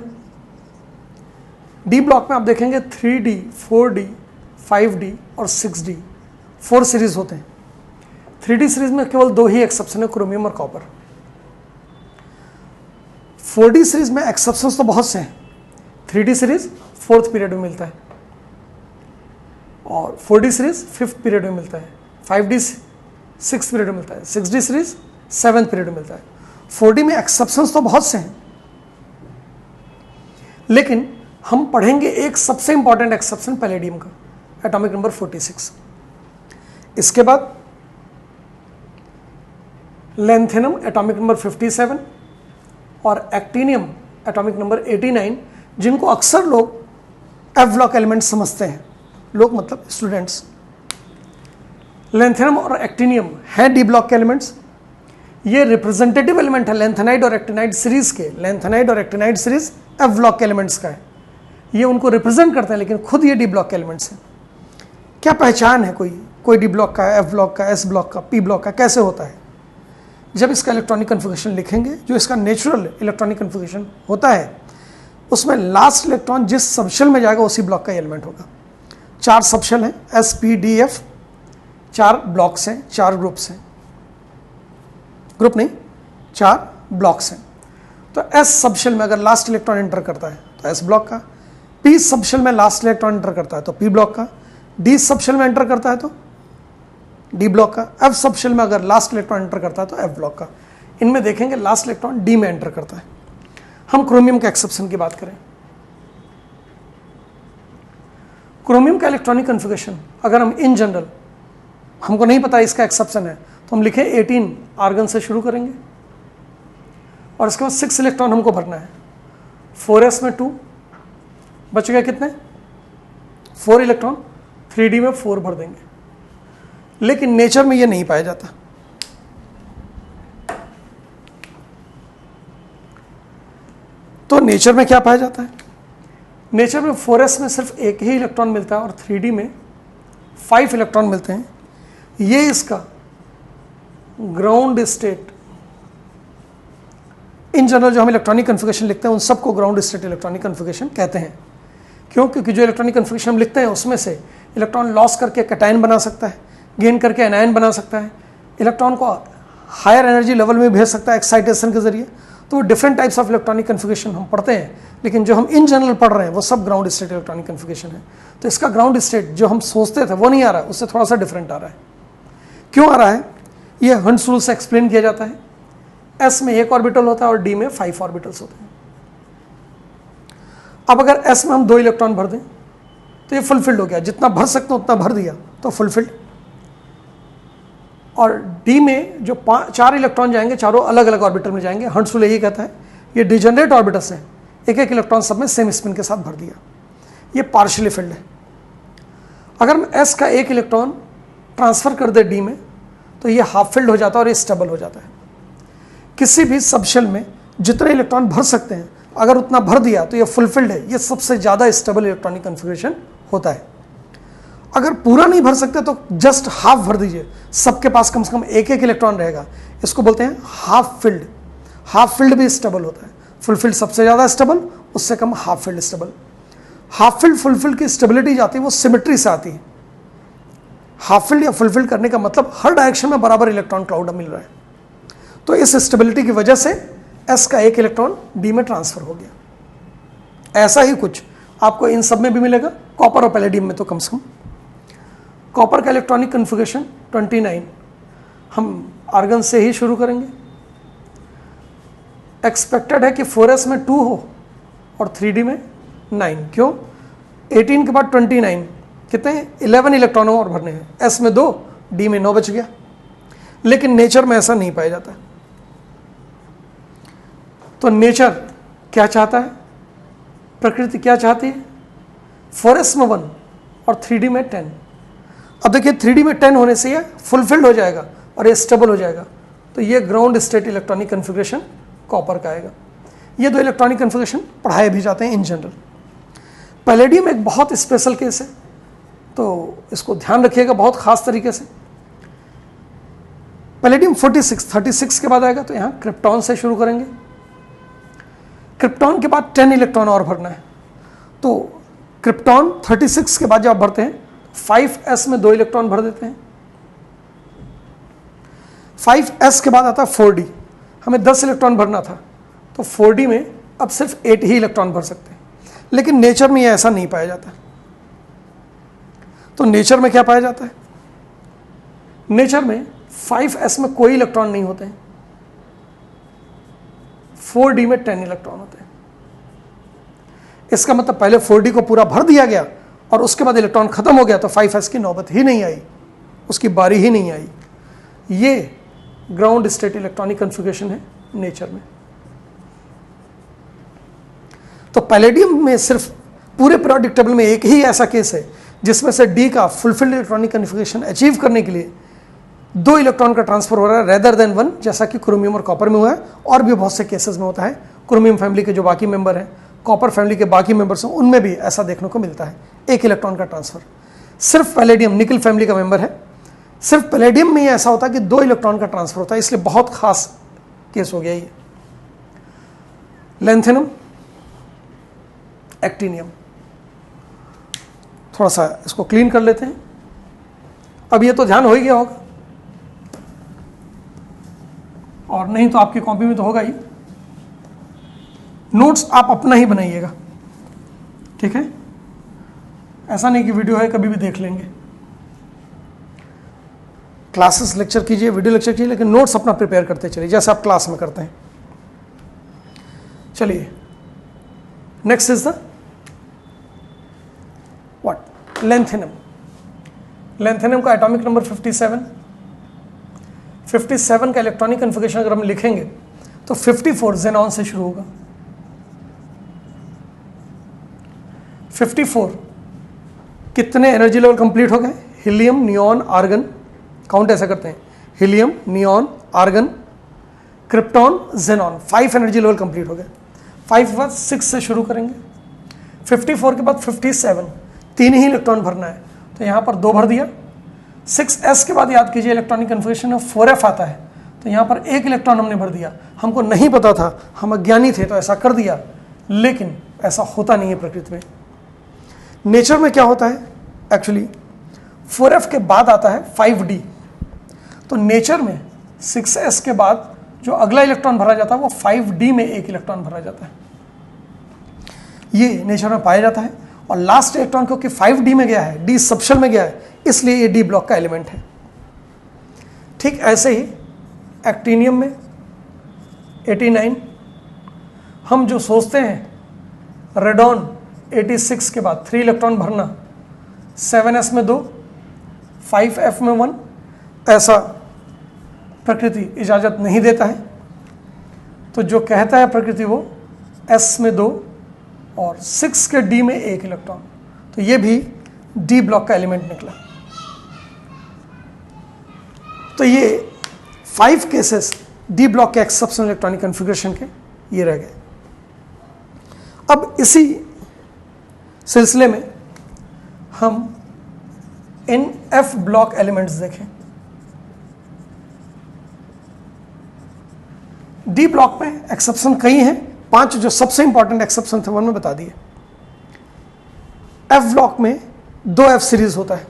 डी ब्लॉक में आप देखेंगे 3D, 4D, 5D और 6D 4 सीरीज होते हैं। 3D सीरीज में केवल 2 ही एक्सेप्शन है, क्रोमियम और कॉपर। 4D सीरीज में एक्सेप्शंस तो बहुत से हैं। 3D सीरीज 4th पीरियड में मिलता है और 4D सीरीज 5th पीरियड में मिलता है, 5D 6th पीरियड में मिलता है, 6D सीरीज 7th पीरियड में मिलता है। 4D में एक्सेप्शंस तो बहुत से हैं, लेकिन हम पढ़ेंगे एक सबसे इंपॉर्टेंट एक्सेप्शन पैलेडियम का, एटॉमिक नंबर 46। इसके बाद लैंथेनम एटॉमिक नंबर 57 और एक्टिनियम एटॉमिक नंबर 89, जिनको अक्सर लोग एफ ब्लॉक एलिमेंट समझते हैं। लोग मतलब स्टूडेंट्स। लैंथेनम और एक्टिनियम है डी ब्लॉक के एलिमेंट्स। ये रिप्रेजेंटेटिव एलिमेंट है लैंथेनाइड और एक्टिनाइड सीरीज के। लैंथेनाइड और एक्टिनाइड सीरीज एफ ब्लॉक के एलिमेंट्स का है, ये उनको रिप्रेजेंट करते हैं, लेकिन खुद ये डी ब्लॉक के एलिमेंट्स हैं। क्या पहचान है कोई डी ब्लॉक का, एफ ब्लॉक का, एस ब्लॉक का, पी ब्लॉक का, कैसे होता है? जब इसका इलेक्ट्रॉनिक कन्फिगरेशन लिखेंगे, जो इसका नेचुरल इलेक्ट्रॉनिक कन्फिगरेशन होता है, उसमें लास्ट इलेक्ट्रॉन जिस सबशेल में जाएगा उसी ब्लॉक का एलिमेंट होगा। 4 सबशेल हैं, S, P, D, F. 4 blocks हैं, 4 ग्रुप्स हैं, ग्रुप नहीं 4 ब्लॉक्स हैं। तो एस सबशेल में अगर लास्ट इलेक्ट्रॉन एंटर करता है तो एस ब्लॉक का, पी सबशेल में लास्ट इलेक्ट्रॉन एंटर करता है तो पी ब्लॉक का, डी सबशेल में एंटर करता है तो डी ब्लॉक का, एफ सबशेल में अगर लास्ट इलेक्ट्रॉन एंटर करता है तो एफ ब्लॉक का। इनमें देखेंगे लास्ट इलेक्ट्रॉन डी में एंटर करता है। हम क्रोमियम के एक्सेप्शन की बात करें, क्रोमियम का इलेक्ट्रॉनिक कन्फिगरेशन अगर हम इन जनरल, हमको नहीं पता इसका एक्सेप्शन है, तो हम लिखें 18 आर्गन से शुरू करेंगे और इसके बाद 6 इलेक्ट्रॉन हमको भरना है। 4s में 2 बच गए कितने? 4 इलेक्ट्रॉन। 3D में 4 भर देंगे, लेकिन नेचर में ये नहीं पाया जाता। तो नेचर में क्या पाया जाता है? नेचर में 4s में सिर्फ एक ही इलेक्ट्रॉन मिलता है और 3D में 5 इलेक्ट्रॉन मिलते हैं। ये इसका ग्राउंड स्टेट, इन जनरल जो हम इलेक्ट्रॉनिक कन्फिगरेशन लिखते हैं उन सबको ग्राउंड स्टेट इलेक्ट्रॉनिक कन्फिगरेशन कहते हैं। क्यों? क्योंकि जो इलेक्ट्रॉनिक कन्फिगरेशन हम लिखते हैं उसमें से इलेक्ट्रॉन लॉस करके कैटायन बना सकता है, गेन करके एनायन बना सकता है, इलेक्ट्रॉन को हायर एनर्जी लेवल में भेज सकता है एक्साइटेशन के जरिए। तो different types of electronic configuration हम पढ़ते हैं, लेकिन जो हम इन जनरल पढ़ रहे हैं वो सब ग्राउंड स्टेट इलेक्ट्रॉनिक कन्फिगरेशन है। तो इसका ग्राउंड स्टेट जो हम सोचते थे वो नहीं आ रहा है, उससे थोड़ा सा डिफरेंट आ रहा है। क्यों आ रहा है? ये हंस रूल से एक्सप्लेन किया जाता है। एस में 1 ऑर्बिटल होता है और डी में 5 ऑर्बिटल्स होते हैं। अब अगर एस में हम 2 इलेक्ट्रॉन भर दें तो ये फुलफिल्ड हो गया, जितना भर सकते हो उतना भर दिया तो फुलफिल्ड। और डी में जो 4 इलेक्ट्रॉन जाएंगे, चारों अलग अलग ऑर्बिटल में जाएंगे। हंस रूल यही कहता है ये डिजनरेट ऑर्बिटल्स हैं, एक एक इलेक्ट्रॉन सब में सेम स्पिन के साथ भर दिया, ये पार्शियली फिल्ड है। अगर हम एस का 1 इलेक्ट्रॉन ट्रांसफर कर दे डी में तो ये हाफ फिल्ड हो जाता है और ये स्टेबल हो जाता है। किसी भी सबशेल में जितने इलेक्ट्रॉन भर सकते हैं अगर उतना भर दिया तो ये फुलफिल्ड है, ये सबसे ज़्यादा स्टेबल इलेक्ट्रॉनिक कन्फिगरेशन होता है। अगर पूरा नहीं भर सकते तो जस्ट हाफ भर दीजिए, सबके पास कम से कम 1-1 इलेक्ट्रॉन रहेगा, इसको बोलते हैं हाफ फिल्ड। हाफ फिल्ड भी स्टेबल होता है, फुलफिल्ड सबसे ज़्यादा स्टेबल, उससे कम half filled stable. Half filled full filled की स्टेबिलिटी जाती है वो सिमेट्री से आती है। हाफ फिल्ड या फुलफिल्ड करने का मतलब हर डायरेक्शन में बराबर इलेक्ट्रॉन क्लाउड मिल रहा है। तो इस स्टेबिलिटी की वजह से एस का 1 इलेक्ट्रॉन डी में ट्रांसफर हो गया। ऐसा ही कुछ आपको इन सब में भी मिलेगा, कॉपर और पैलेडियम में तो कम से कम। कॉपर का इलेक्ट्रॉनिक कन्फिगरेशन 29, हम आर्गन से ही शुरू करेंगे। एक्सपेक्टेड है कि 4s में 2 हो और 3D में 9। क्यों? 18 के बाद 29 कितने? 11 इलेक्ट्रॉनों और भरने हैं। एस में 2, डी में 9 बच गया। लेकिन नेचर में ऐसा नहीं पाया जाता। तो नेचर क्या चाहता है, प्रकृति क्या चाहती है? 4s में 1 और 3d में 10। अब देखिए 3d में 10 होने से ये फुलफिल्ड हो जाएगा और ये स्टेबल हो जाएगा, तो ये ground state electronic configuration copper का आएगा। ये दो इलेक्ट्रॉनिक कन्फिग्रेशन पढ़ाए भी जाते हैं इन जनरल। पैलेडियम एक बहुत स्पेशल केस है, तो इसको ध्यान रखिएगा बहुत खास तरीके से। पैलेडियम 36 के बाद आएगा, तो यहाँ क्रिप्टॉन से शुरू करेंगे। क्रिप्टॉन के बाद 10 इलेक्ट्रॉन और भरना है, तो क्रिप्टॉन 36 के बाद जब आप भरते हैं 5s में 2 इलेक्ट्रॉन भर देते हैं। 5s के बाद आता है 4d, हमें 10 इलेक्ट्रॉन भरना था, तो 4d में अब सिर्फ 8 ही इलेक्ट्रॉन भर सकते हैं। लेकिन नेचर में ये ऐसा नहीं पाया जाता। तो नेचर में क्या पाया जाता है? नेचर में 5s में कोई इलेक्ट्रॉन नहीं होते हैं, 4d में 10 इलेक्ट्रॉन होते हैं। इसका मतलब पहले 4d को पूरा भर दिया गया और उसके बाद इलेक्ट्रॉन खत्म हो गया, तो 5s की नौबत ही नहीं आई, उसकी बारी ही नहीं आई। ये ग्राउंड स्टेट इलेक्ट्रॉनिक कन्फिग्रेशन है नेचर में। तो पैलेडियम में सिर्फ पूरे पीरियोडिक टेबल में एक ही ऐसा केस है जिसमें से डी का फुलफिल्ड इलेक्ट्रॉनिक कन्फिग्रेशन अचीव करने के लिए 2 इलेक्ट्रॉन का ट्रांसफर हो रहा है रेदर देन 1, जैसा कि क्रोमियम और कॉपर में हुआ है, और भी बहुत से केसेस में होता है। क्रोमियम फैमिली के जो बाकी मेंबर हैं, कॉपर फैमिली के बाकी मेंबर्स हैं, उनमें भी ऐसा देखने को मिलता है, 1 इलेक्ट्रॉन का ट्रांसफर। सिर्फ पैलेडियम निकल फैमिली का मेंबर है, सिर्फ पैलेडियम में ही ऐसा होता है कि 2 इलेक्ट्रॉन का ट्रांसफर होता है, इसलिए बहुत खास केस हो गया ये। लैंथेनम, एक्टिनियम, थोड़ा सा इसको क्लीन कर लेते हैं। अब ये तो ध्यान हो ही गया होगा, और नहीं तो आपकी कॉपी में तो होगा ही। नोट्स आप अपना ही बनाइएगा, ठीक है? ऐसा नहीं कि वीडियो है कभी भी देख लेंगे। क्लासेस लेक्चर कीजिए, वीडियो लेक्चर कीजिए, लेकिन नोट्स अपना प्रिपेयर करते चलिए जैसे आप क्लास में करते हैं। चलिए, next is the what? Lanthanum. Lanthanum का एटॉमिक नंबर 57 का इलेक्ट्रॉनिक कन्फिग्रेशन अगर हम लिखेंगे तो 54 ज़ेनॉन से शुरू होगा। 54 कितने एनर्जी लेवल कंप्लीट हो गए? हीलियम, नियॉन, आर्गन, काउंट ऐसा करते हैं, helium, neon, argon, krypton, xenon, 5 energy level complete हो गए। 5 के बाद 6 से शुरू करेंगे। 54 के बाद 57, 3 ही इलेक्ट्रॉन भरना है, तो यहाँ पर 2 भर दिया। 6s के बाद याद कीजिए इलेक्ट्रॉनिक कन्फिग्रेशन में 4f आता है, तो यहाँ पर 1 इलेक्ट्रॉन हमने भर दिया। हमको नहीं पता था, हम अज्ञानी थे, तो ऐसा कर दिया, लेकिन ऐसा होता नहीं है प्रकृति में। नेचर में क्या होता है एक्चुअली, 4f के बाद आता है 5d, तो नेचर में 6s के बाद जो अगला इलेक्ट्रॉन भरा जाता है वो 5d में 1 इलेक्ट्रॉन भरा जाता है। ये नेचर में पाया जाता है, और लास्ट इलेक्ट्रॉन क्योंकि 5d में गया है, d सबशेल में गया है, इसलिए ये d ब्लॉक का एलिमेंट है। ठीक ऐसे ही एक्टिनियम में 89, हम जो सोचते हैं रेडॉन 86 के बाद 3 इलेक्ट्रॉन भरना, 7s में 2, 5f में 1, ऐसा प्रकृति इजाज़त नहीं देता है। तो जो कहता है प्रकृति वो s में 2 और 6 के d में 1 इलेक्ट्रॉन, तो ये भी d ब्लॉक का एलिमेंट निकला। तो ये 5 केसेस d ब्लॉक के एक्सेप्शनल इलेक्ट्रॉनिक कन्फिग्रेशन के ये रह गए। अब इसी सिलसिले में हम इन f ब्लॉक एलिमेंट्स देखें। d ब्लॉक में एक्सेप्शन कई हैं, 5 जो सबसे इंपॉर्टेंट एक्सेप्शन थे वो मैं बता दिए। f ब्लॉक में 2 f सीरीज होता है,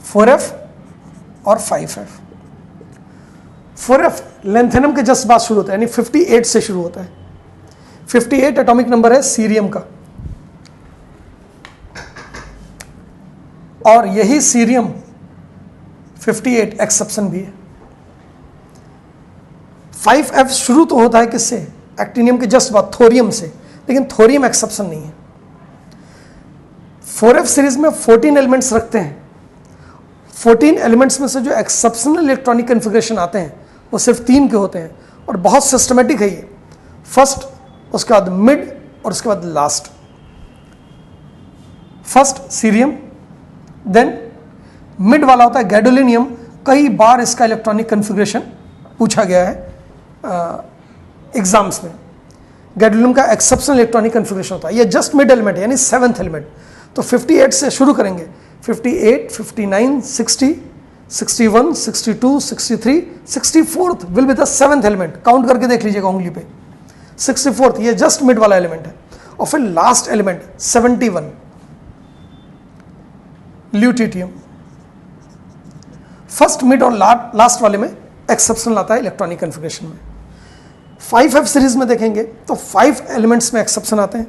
4f और 5f। 4f लैंथेनम के जस्ट बाद शुरू होता है, यानी 58 से शुरू होता है। 58 एटॉमिक नंबर है सीरियम का, और यही सीरियम 58 एक्सेप्शन भी है। 5f शुरू तो होता है किससे? एक्टिनियम के जस्ट बाद थोरियम से, लेकिन थोरियम एक्सेप्शन नहीं है। 4f सीरीज में 14 एलिमेंट्स रखते हैं। 14 एलिमेंट्स में से जो एक्सेप्शनल इलेक्ट्रॉनिक कन्फिग्रेशन आते हैं वो सिर्फ 3 के होते हैं, और बहुत सिस्टमेटिक है ये। फर्स्ट, उसके बाद मिड, और उसके बाद last. First cerium, then mid वाला होता है गैडोलिनियम। कई बार इसका इलेक्ट्रॉनिक कन्फिग्रेशन पूछा गया है एग्जाम्स में। गैडोलिनियम का एक्सेप्शनल इलेक्ट्रॉनिक कन्फिग्रेशन होता है, ये जस्ट मिड एलिमेंट यानी 7th एलिमेंट। तो 58 से शुरू करेंगे, 58, 59, 60, 61, 62, 63, 64th will be the 7th element. Count करके देख लीजिएगा उंगली पे, 64th ये जस्ट मिड वाला एलिमेंट है। और फिर लास्ट एलिमेंट 71 ल्यूटिटियम। फर्स्ट, मिड और लास्ट वाले में एक्सेप्शनल आता है इलेक्ट्रॉनिक कन्फिग्रेशन में। 5F सीरीज में देखेंगे तो 5 एलिमेंट्स में एक्सेप्शन आते हैं।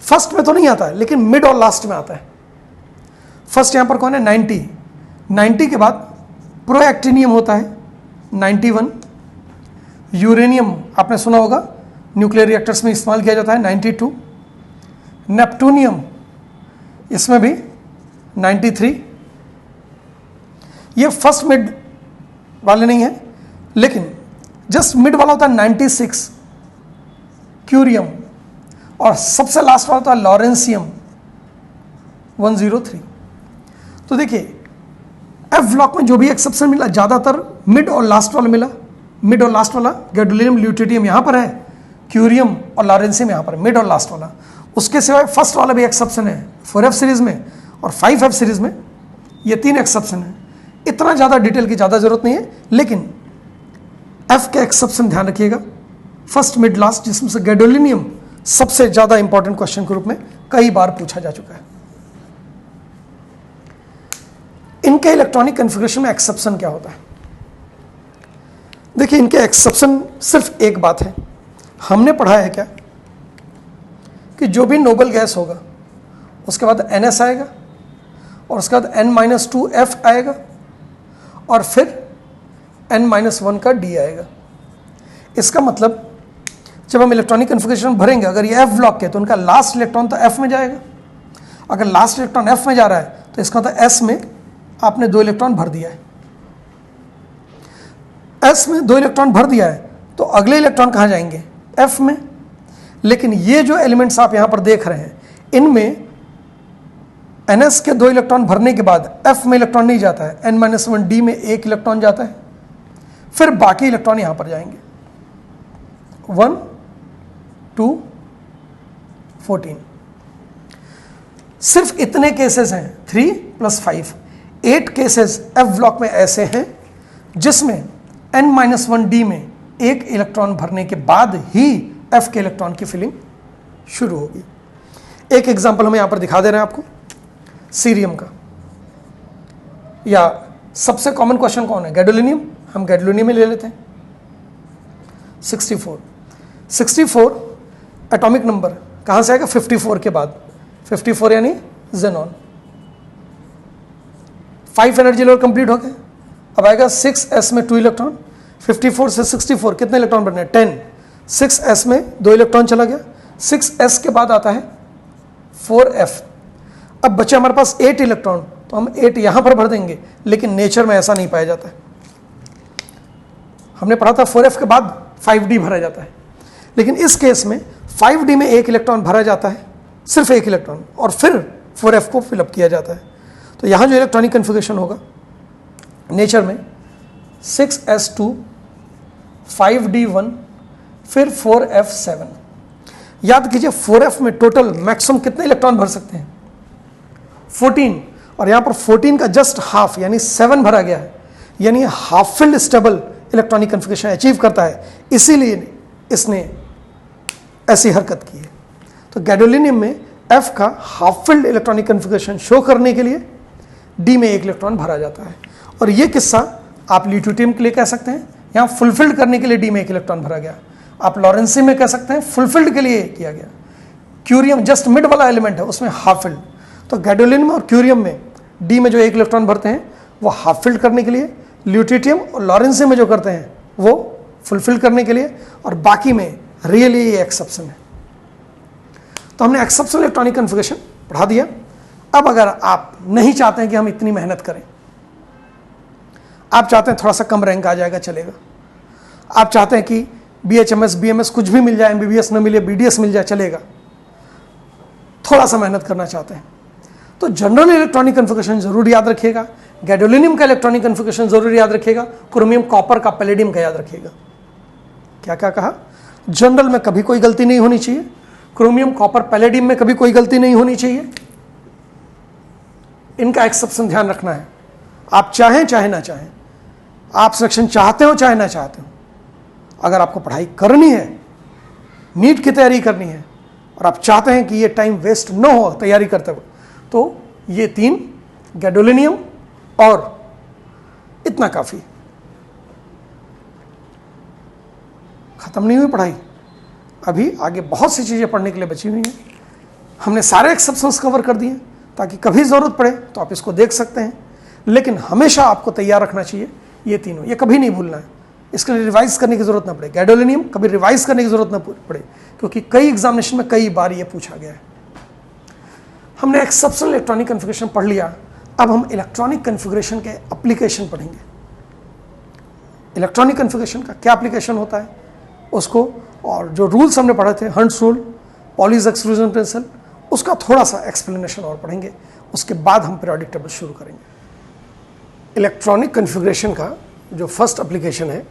फर्स्ट में तो नहीं आता है लेकिन मिड और लास्ट में आता है। फर्स्ट यहां पर कौन है, 90। 90 के बाद प्रोएक्टिनियम होता है 91। यूरेनियम आपने सुना होगा, न्यूक्लियर रिएक्टर्स में इस्तेमाल किया जाता है 92। नेपटूनियम इसमें भी 93। ये फर्स्ट मिड वाले नहीं है लेकिन जस्ट मिड वाला होता है 96 क्यूरियम। और सबसे लास्ट वाला होता है लॉरेंसियम 103। तो देखिए एफ ब्लॉक में जो भी एक्सेप्शन मिला ज़्यादातर मिड और लास्ट वाला मिला। मिड और लास्ट वाला गैडोलिनियम ल्यूटिटियम यहाँ पर है, क्यूरियम और लॉरेंसियम यहाँ पर, मिड और लास्ट वाला। उसके सिवाय फर्स्ट वाला भी एक्सेप्शन है 4F सीरीज में और 5F सीरीज में, ये 3 एक्सेप्शन है। इतना ज़्यादा डिटेल की ज़्यादा जरूरत नहीं है लेकिन एफ के एक्सेप्शन ध्यान रखिएगा, फर्स्ट मिड लास्ट, जिसमें से गैडोलिनियम सबसे ज़्यादा इंपॉर्टेंट क्वेश्चन के रूप में कई बार पूछा जा चुका है। इनके इलेक्ट्रॉनिक कन्फिग्रेशन में एक्सेप्शन क्या होता है? देखिए इनके एक्सेप्शन सिर्फ एक बात है, हमने पढ़ा है क्या कि जो भी नोबल गैस होगा उसके बाद NS आएगा और उसके बाद N-2F आएगा और फिर N-1 का D आएगा। इसका मतलब जब हम इलेक्ट्रॉनिक कन्फिग्रेशन भरेंगे, अगर ये F ब्लॉक के तो उनका लास्ट इलेक्ट्रॉन तो F में जाएगा। अगर लास्ट इलेक्ट्रॉन F में जा रहा है तो इसका मतलब S में आपने 2 इलेक्ट्रॉन भर दिया है। S में 2 इलेक्ट्रॉन भर दिया है तो अगले इलेक्ट्रॉन कहाँ जाएंगे, F में। लेकिन ये जो एलिमेंट्स आप यहाँ पर देख रहे हैं इनमें NS के 2 इलेक्ट्रॉन भरने के बाद F में इलेक्ट्रॉन नहीं जाता है, N-1 D में 1 इलेक्ट्रॉन जाता है, फिर बाकी इलेक्ट्रॉन यहाँ पर जाएंगे 1, 2, 14। सिर्फ इतने केसेस हैं, 3 + 5, 8 केसेस F ब्लॉक में ऐसे हैं जिसमें N-1 D में 1 इलेक्ट्रॉन भरने के बाद ही F के इलेक्ट्रॉन की फिलिंग शुरू होगी। एक एग्जांपल हम यहाँ पर दिखा दे रहे हैं आपको सीरियम का, या सबसे कॉमन क्वेश्चन कौन है, गैडोलिनियम। हम गैडोलिनियम में ले लेते हैं। 64 एटॉमिक नंबर कहाँ से आएगा, 54 के बाद, 54 यानी जेनॉन। 5 एनर्जी लेवल कंप्लीट हो गए। अब आएगा 6s में 2 इलेक्ट्रॉन, 54 से 64 कितने इलेक्ट्रॉन बनने हैं, 10। 6s में 2 इलेक्ट्रॉन चला गया, 6s के बाद आता है 4f। अब बचे हमारे पास 8 इलेक्ट्रॉन, तो हम 8 यहां पर भर देंगे, लेकिन नेचर में ऐसा नहीं पाया जाता है। हमने पढ़ा था 4f के बाद 5d भरा जाता है, लेकिन इस केस में 5d में 1 इलेक्ट्रॉन भरा जाता है, सिर्फ 1 इलेक्ट्रॉन, और फिर 4f को फिलअप किया जाता है। तो यहां जो इलेक्ट्रॉनिक कन्फिग्रेशन होगा नेचर में 6s2 5d1 फिर 4f7। याद कीजिए 4f में टोटल मैक्सिमम कितने इलेक्ट्रॉन भर सकते हैं, 14, और यहां पर 14 का जस्ट हाफ यानी 7 भरा गया है, यानी half filled stable electronic configuration achieve करता है, इसीलिए इसने ऐसी हरकत की है। तो गैडोलिनियम में F का half filled electronic configuration show करने के लिए D में 1 इलेक्ट्रॉन भरा जाता है। और ये किस्सा आप ल्यूटिटियम के लिए कह सकते हैं, यहाँ फुलफिल्ड करने के लिए D में 1 इलेक्ट्रॉन भरा गया। आप लॉरेंसियम में कह सकते हैं फुलफिल्ड के लिए किया गया। क्यूरियम जस्ट मिड वाला एलिमेंट है, उसमें हाफ फिल्ड। तो गैडोलिनियम और क्यूरियम में D में जो 1 इलेक्ट्रॉन भरते हैं वो हाफ फिल्ड करने के लिए, ल्यूटिटियम और लॉरेंसियम में जो करते हैं वो फुलफिल करने के लिए, और बाकी में रियली ये एक्सेप्शन है। तो हमने एक्सेप्शनल इलेक्ट्रॉनिक कन्फिग्रेशन पढ़ा दिया। अब अगर आप नहीं चाहते हैं कि हम इतनी मेहनत करें, आप चाहते हैं थोड़ा सा कम रैंक आ जाएगा चलेगा, आप चाहते हैं कि BHMS BMS कुछ भी मिल जाए, MBBS न मिले BDS मिल जाए चलेगा, थोड़ा सा मेहनत करना चाहते हैं तो जनरल इलेक्ट्रॉनिक कन्फिगरेशन जरूर याद रखिएगा, गैडोलिनियम का इलेक्ट्रॉनिक कन्फिगरेशन जरूर याद रखिएगा, क्रोमियम कॉपर का पैलेडियम का याद रखिएगा। क्या क्या कहा? जनरल में कभी कोई गलती नहीं होनी चाहिए, क्रोमियम कॉपर पैलेडियम में कभी कोई गलती नहीं होनी चाहिए। इनका एक्सेप्शन ध्यान रखना है, आप चाहें चाहे ना चाहें, आप सिलेक्शन चाहते हो चाहे ना चाहते हो, अगर आपको पढ़ाई करनी है, नीट की तैयारी करनी है और आप चाहते हैं कि ये टाइम वेस्ट न हो तैयारी करते हुए, तो ये 3 गैडोलिनियम और इतना काफी। खत्म नहीं हुई पढ़ाई, अभी आगे बहुत सी चीजें पढ़ने के लिए बची हुई हैं। हमने सारे एक्सेप्शंस कवर कर दिए ताकि कभी जरूरत पड़े तो आप इसको देख सकते हैं, लेकिन हमेशा आपको तैयार रखना चाहिए ये तीनों, ये कभी नहीं भूलना है। इसके लिए रिवाइज करने की जरूरत ना पड़े, गैडोलिनियम कभी रिवाइज करने की जरूरत ना पड़े, क्योंकि कई एग्जामिनेशन में कई बार ये पूछा गया है। हमने एक्सेप्शनल इलेक्ट्रॉनिक कन्फिगरेशन पढ़ लिया, अब हम इलेक्ट्रॉनिक कन्फिगरेशन के एप्लीकेशन पढ़ेंगे। इलेक्ट्रॉनिक कन्फिगरेशन का क्या एप्लीकेशन होता है उसको, और जो रूल्स हमने पढ़े थे, hunts rule, Pauli's exclusion principle, उसका थोड़ा सा एक्सप्लेनेशन और पढ़ेंगे। उसके बाद हम पीरियोडिक टेबल शुरू करेंगे। इलेक्ट्रॉनिक कन्फिगरेशन का जो फर्स्ट एप्लीकेशन है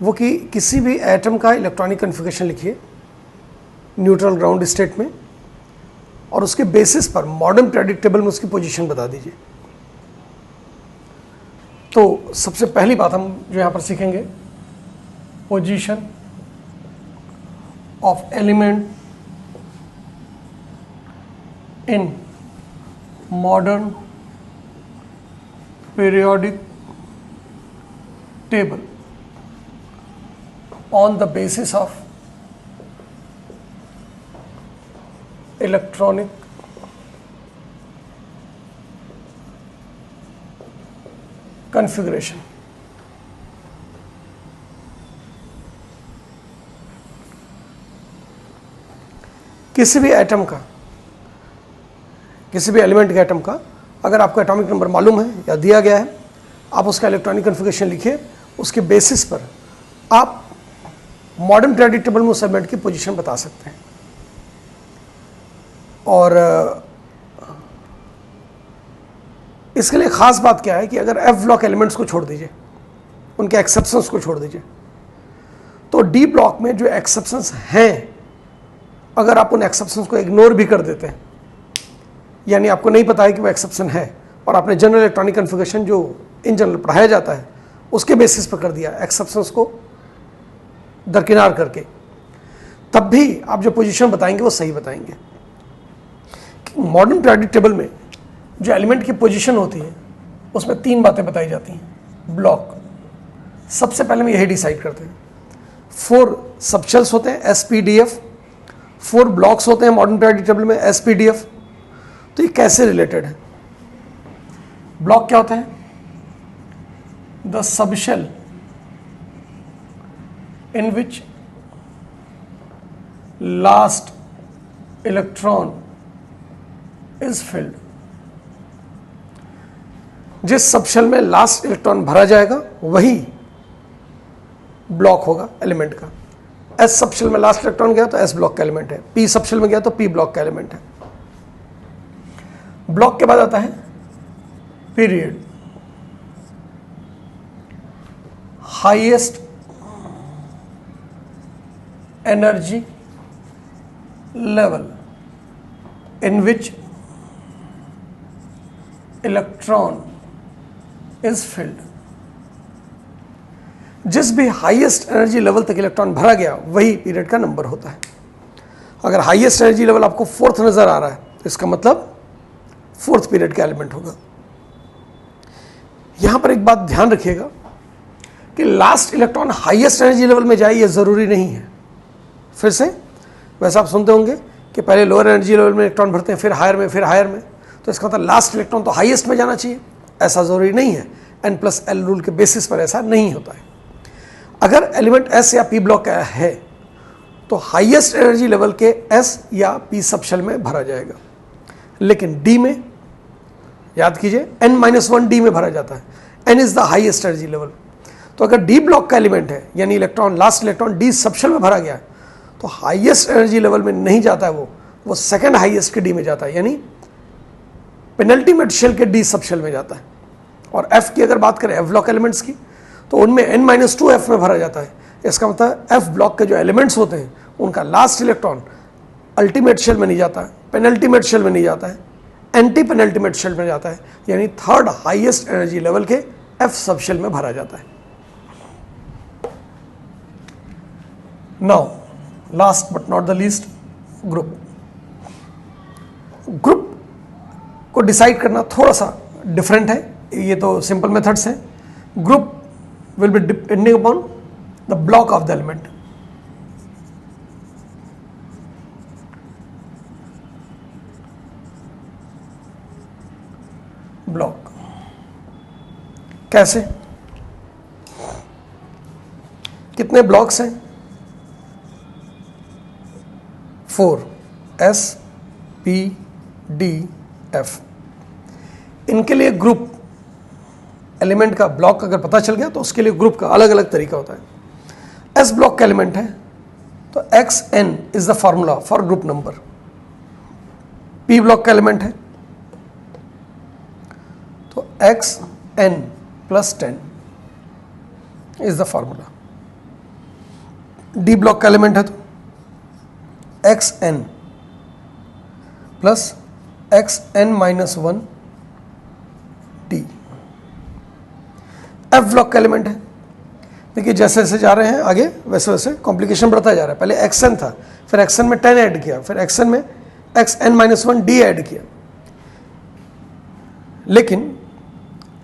वो कि किसी भी एटम का इलेक्ट्रॉनिक कन्फिगरेशन लिखिए न्यूट्रल ग्राउंड स्टेट में, और उसके बेसिस पर मॉडर्न पीरियोडिक टेबल में उसकी पोजीशन बता दीजिए। तो सबसे पहली बात हम जो यहाँ पर सीखेंगे, position of element in modern periodic table on the basis of electronic configuration। किसी भी एटम का, किसी भी एलिमेंट के एटम का अगर आपको एटॉमिक नंबर मालूम है या दिया गया है, आप उसका इलेक्ट्रॉनिक कन्फिगरेशन लिखिए, उसके बेसिस पर आप मॉडर्न पीरियोडिक टेबल में उस एलिमेंट की पोजीशन बता सकते हैं। और इसके लिए खास बात क्या है कि अगर एफ ब्लॉक एलिमेंट्स को छोड़ दीजिए, उनके एक्सेप्शंस को छोड़ दीजिए, तो डी ब्लॉक में जो एक्सेप्शंस हैं, अगर आप उन एक्सेप्शंस को इग्नोर भी कर देते हैं, यानी आपको नहीं पता है कि वो एक्सेप्शन है और आपने जनरल इलेक्ट्रॉनिक कन्फिगरेशन जो इन जनरल पढ़ाया जाता है उसके बेसिस पर कर दिया, एक्सेप्शंस को दरकिनार करके, तब भी आप जो पोजीशन बताएंगे वो सही बताएंगे। मॉडर्न पीरियोडिक टेबल में जो एलिमेंट की पोजीशन होती है उसमें 3 बातें बताई जाती हैं। ब्लॉक, सबसे पहले हम यही डिसाइड करते हैं। 4 सबशेल्स होते हैं SPDF, 4 ब्लॉक्स होते हैं मॉडर्न पीरियोडिक टेबल में SPDF। तो ये कैसे रिलेटेड है? ब्लॉक क्या होता है? The subshell in which last electron is filled। जिस सबशेल में लास्ट इलेक्ट्रॉन भरा जाएगा वही ब्लॉक होगा एलिमेंट का। एस सबशेल में लास्ट इलेक्ट्रॉन गया तो एस ब्लॉक का एलिमेंट है, पी सबशेल में गया तो पी ब्लॉक का एलिमेंट है। ब्लॉक के बाद आता है period, highest energy level in which electron is filled। जिस भी हाईएस्ट एनर्जी लेवल तक इलेक्ट्रॉन भरा गया वही पीरियड का नंबर होता है। अगर हाईएस्ट एनर्जी लेवल आपको 4th नजर आ रहा है तो इसका मतलब 4th पीरियड का एलिमेंट होगा। यहां पर एक बात ध्यान रखिएगा कि last electron highest energy level में जाए यह जरूरी नहीं है। फिर से, वैसे आप सुनते होंगे कि पहले लोअर एनर्जी लेवल में इलेक्ट्रॉन भरते हैं, फिर हायर में, फिर हायर में, तो इसका मतलब लास्ट इलेक्ट्रॉन तो हाईएस्ट में जाना चाहिए, ऐसा जरूरी नहीं है। N+L रूल के बेसिस पर ऐसा नहीं होता है। अगर एलिमेंट S या P ब्लॉक का है तो हाईएस्ट एनर्जी लेवल के S या P सबशेल में भरा जाएगा, लेकिन D में याद कीजिए N-1 D में भरा जाता है। N is the highest energy level. तो अगर D ब्लॉक का एलिमेंट है यानी electron, last electron D subshell में भरा गया है, तो हाईएस्ट एनर्जी लेवल में नहीं जाता है वो, वो सेकंड हाईएस्ट के डी में जाता है, यानी पेनल्टीमेट शेल के डी सब शेल में जाता है। और एफ की अगर बात करें, एफ ब्लॉक एलिमेंट्स की, तो उनमें n-2 एफ में भरा जाता है। इसका मतलब एफ ब्लॉक के जो एलिमेंट्स होते हैं उनका लास्ट इलेक्ट्रॉन अल्टीमेट शेल में नहीं जाता है, पेनल्टीमेट शेल में नहीं जाता है, एंटी पेनल्टीमेट शेल में जाता है, यानी थर्ड हाईएस्ट एनर्जी लेवल के एफ सब शेल में भरा जाता है। Now last but not the least, group. Group को डिसाइड करना थोड़ा सा डिफरेंट है, ये तो सिंपल मेथड्स हैं। Group will be depending upon the block of the element. Block कैसे, कितने ब्लॉक्स हैं? 4, S, P, D, F। इनके लिए ग्रुप एलिमेंट का ब्लॉक अगर पता चल गया तो उसके लिए ग्रुप का अलग अलग तरीका होता है। एस ब्लॉक का एलिमेंट है तो XN is the formula for group number. P block का एलिमेंट है तो XN + 10 is the formula. D block का एलिमेंट है तो XN + XN-1 D। F block का एलिमेंट है, देखिए जैसे जैसे जा रहे हैं आगे वैसे वैसे कॉम्प्लिकेशन बढ़ता जा रहा है। पहले XN था, फिर XN में 10 ऐड किया, फिर XN में XN-1 D ऐड किया, लेकिन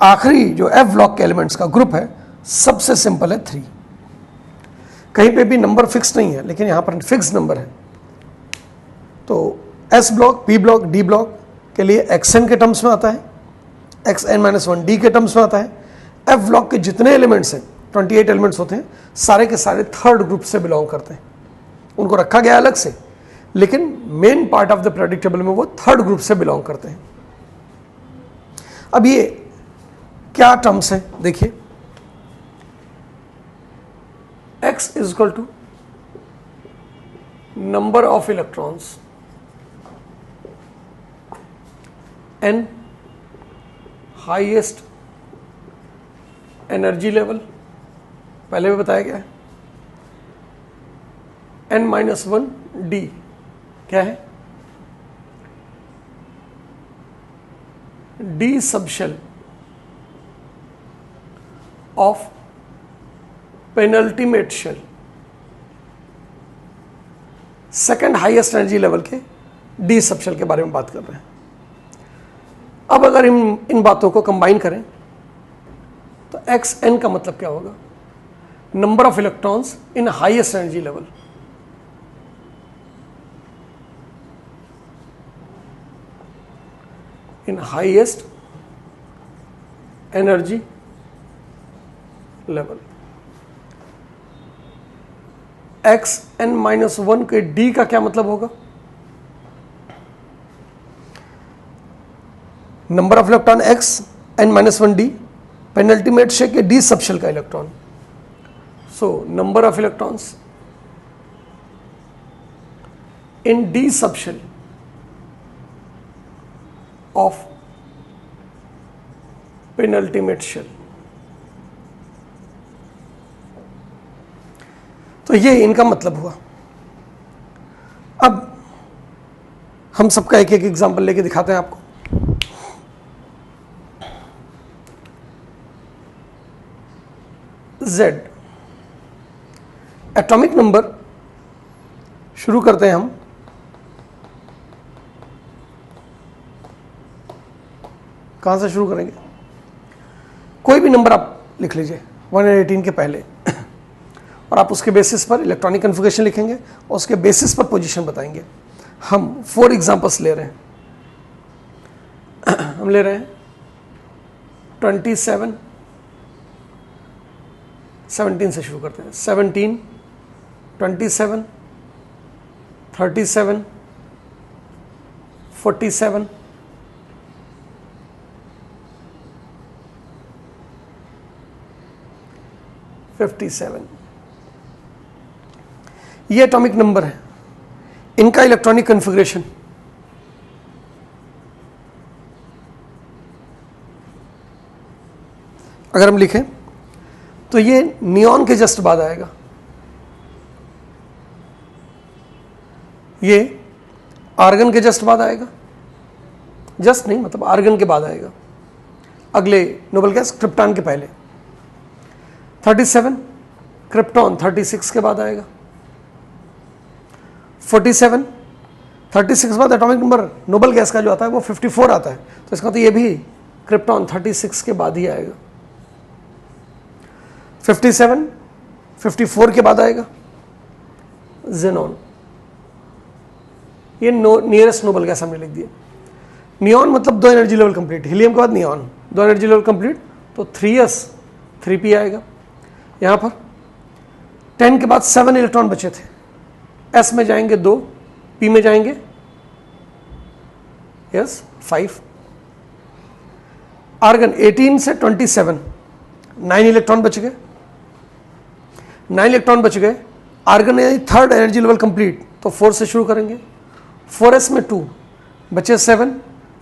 आखिरी जो F ब्लॉक के एलिमेंट्स का ग्रुप है सबसे सिंपल है 3। कहीं पे भी नंबर फिक्स नहीं है, लेकिन यहां पर फिक्स नंबर है। तो S block, P block, D block के लिए XN के टर्म्स में आता है, XN-1 D के टर्म्स में आता है। F ब्लॉक के जितने एलिमेंट्स हैं, 28 एलिमेंट्स होते हैं, सारे के सारे थर्ड ग्रुप से बिलोंग करते हैं। उनको रखा गया अलग से, लेकिन main part of the periodic table में वो थर्ड ग्रुप से बिलोंग करते हैं। अब ये क्या टर्म्स हैं देखिए, X = number of electrons, N highest energy level, पहले भी बताया गया है। N-1 D क्या है? D sub shell of penultimate shell, second highest energy level के D सब शेल के बारे में बात कर रहे हैं। अब अगर इन बातों को कंबाइन करें तो XN का मतलब क्या होगा? Number of electrons in highest energy level. In highest energy level. XN-1 के D का क्या मतलब होगा? Number of electron XN-1 D, penultimate shell के D सब शेल का electron. So number of electrons in D sub shell of penultimate shell. तो ये इनका मतलब हुआ। अब हम सबका एक एक एग्जांपल लेके दिखाते हैं आपको। Z एटॉमिक नंबर, शुरू करते हैं हम कहां से शुरू करेंगे? कोई भी नंबर आप लिख लीजिए 118 के पहले, और आप उसके बेसिस पर इलेक्ट्रॉनिक कन्फिगरेशन लिखेंगे और उसके बेसिस पर पोजीशन बताएंगे। हम 4 एग्जांपल्स ले रहे हैं। हम ले रहे हैं 27, 17 से शुरू करते हैं। 17, 27, 37, 47, 57। ये एटॉमिक नंबर है। इनका इलेक्ट्रॉनिक कॉन्फ़िगरेशन अगर हम लिखें तो ये नियॉन के जस्ट बाद आएगा, ये आर्गन के जस्ट बाद आएगा, जस्ट नहीं मतलब आर्गन के बाद आएगा, अगले नोबल गैस क्रिप्टॉन के पहले। 37 क्रिप्टॉन 36 के बाद आएगा। 47 36 बाद एटॉमिक नंबर नोबल गैस का जो आता है वो 54 आता है, तो इसका तो ये भी क्रिप्टॉन 36 के बाद ही आएगा। 57 54 के बाद आएगा जेनॉन, ये नियरेस्ट नोबल गैस हमने लिख दिया। नियॉन मतलब 2 एनर्जी लेवल कंप्लीट, हीलियम के बाद नियॉन 2 एनर्जी लेवल कंप्लीट, तो 3s 3p आएगा। यहाँ पर 10 के बाद 7 इलेक्ट्रॉन बचे थे, s में जाएंगे 2, p में जाएंगे यस 5। आर्गन 18 से 27 9 इलेक्ट्रॉन बच गए, 9 इलेक्ट्रॉन बच गए। आर्गन यानी 3rd एनर्जी लेवल कंप्लीट, तो 4 से शुरू करेंगे। 4s में 2 बचे 7,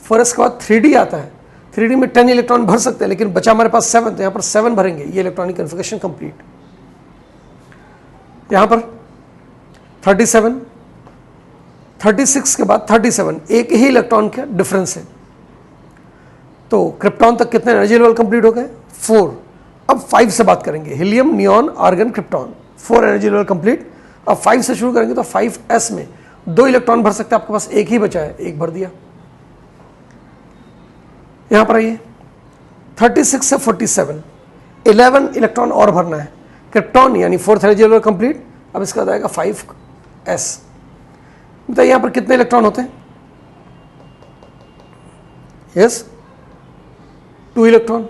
4s के बाद 3d आता है, 3d में 10 इलेक्ट्रॉन भर सकते हैं लेकिन बचा हमारे पास 7, तो यहाँ पर 7 भरेंगे, ये इलेक्ट्रॉनिक कॉन्फ़िगरेशन कंप्लीट। यहाँ पर 37 36 के बाद 37 एक ही इलेक्ट्रॉन का डिफरेंस है, तो क्रिप्टॉन तक कितने एनर्जी लेवल कंप्लीट हो गए 4। अब 5 से बात करेंगे, helium neon argon krypton 4 energy level complete. अब 5 से शुरू करेंगे तो 5s में 2 इलेक्ट्रॉन भर सकते हैं, आपके पास एक ही बचा है, एक भर दिया। यहां पर आइए 36 से 47 11 इलेक्ट्रॉन और भरना है, क्रिप्टॉन यानी 4th एनर्जी लेवल कंप्लीट। अब इसका आएगा 5s। बताइए यहां पर कितने इलेक्ट्रॉन होते हैं, यस 2 इलेक्ट्रॉन।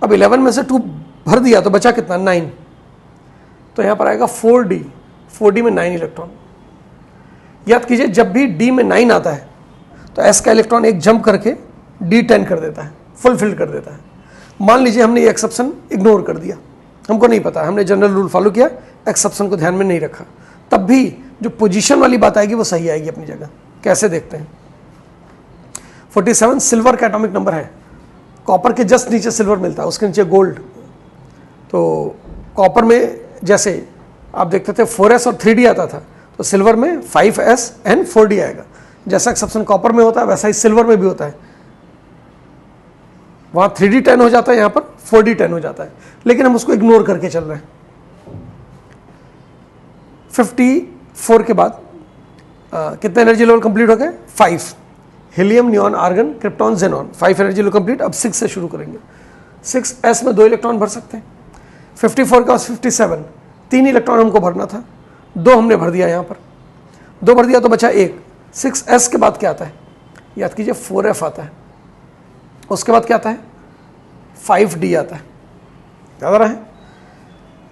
अब 11 में से 2 भर दिया तो बचा कितना 9, तो यहां पर आएगा 4d, 4d में 9 इलेक्ट्रॉन। याद कीजिए जब भी d में 9 आता है तो s का इलेक्ट्रॉन एक जंप करके d10 कर देता है, फुलफिल कर देता है। मान लीजिए हमने ये एक्सेप्शन इग्नोर कर दिया, हमको नहीं पता, हमने जनरल रूल फॉलो किया, एक्सेप्शन को ध्यान में नहीं रखा, तब भी जो पोजीशन वाली बात आएगी वो सही आएगी अपनी जगह। कैसे देखते हैं, 47 सिल्वर का एटॉमिक नंबर है, कॉपर के जस्ट नीचे सिल्वर मिलता है, उसके नीचे गोल्ड। तो कॉपर में जैसे आप देखते थे 4s और 3d आता था, तो सिल्वर में 5s एंड 4d आएगा। जैसा एक्सेप्शन कॉपर में होता है वैसा ही सिल्वर में भी होता है, वहां 3d 10 हो जाता है, यहां पर 4d 10 हो जाता है, लेकिन हम उसको इग्नोर करके चल रहे हैं। 54 के बाद कितने एनर्जी लेवल कंप्लीट हो गए 5, helium neon argon krypton xenon 5 energy level complete. अब 6 से शुरू करेंगे, 6s में 2 इलेक्ट्रॉन भर सकते हैं। 54 के बाद 57 3 इलेक्ट्रॉन हमको भरना था, 2 हमने भर दिया, यहाँ पर 2 भर दिया तो बचा 1। 6s के बाद क्या आता है, याद कीजिए 4f आता है, उसके बाद क्या आता है 5d आता है, याद आ रहा है।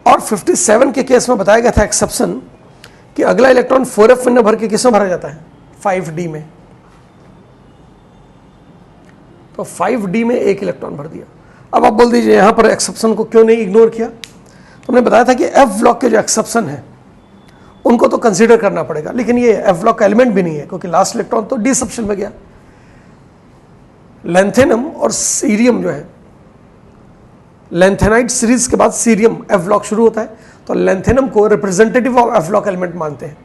और 57 के केस में बताया गया था एक्सेप्शन कि अगला इलेक्ट्रॉन 4f में भर के किसमें भरा जाता है 5d में, तो 5d में 1 इलेक्ट्रॉन भर दिया। अब आप बोल दीजिए यहां पर एक्सेप्शन को क्यों नहीं इग्नोर किया, तो हमने बताया था कि f ब्लॉक के जो एक्सेप्शन है उनको तो कंसीडर करना पड़ेगा, लेकिन ये f ब्लॉक का एलिमेंट भी नहीं है क्योंकि लास्ट इलेक्ट्रॉन तो डी सबशेल में गया। लैंथेनम और सीरियम जो है, लैंथेनाइट सीरीज के बाद सीरियम f ब्लॉक शुरू होता है, तो लैंथेनम को representative of f block element मानते हैं,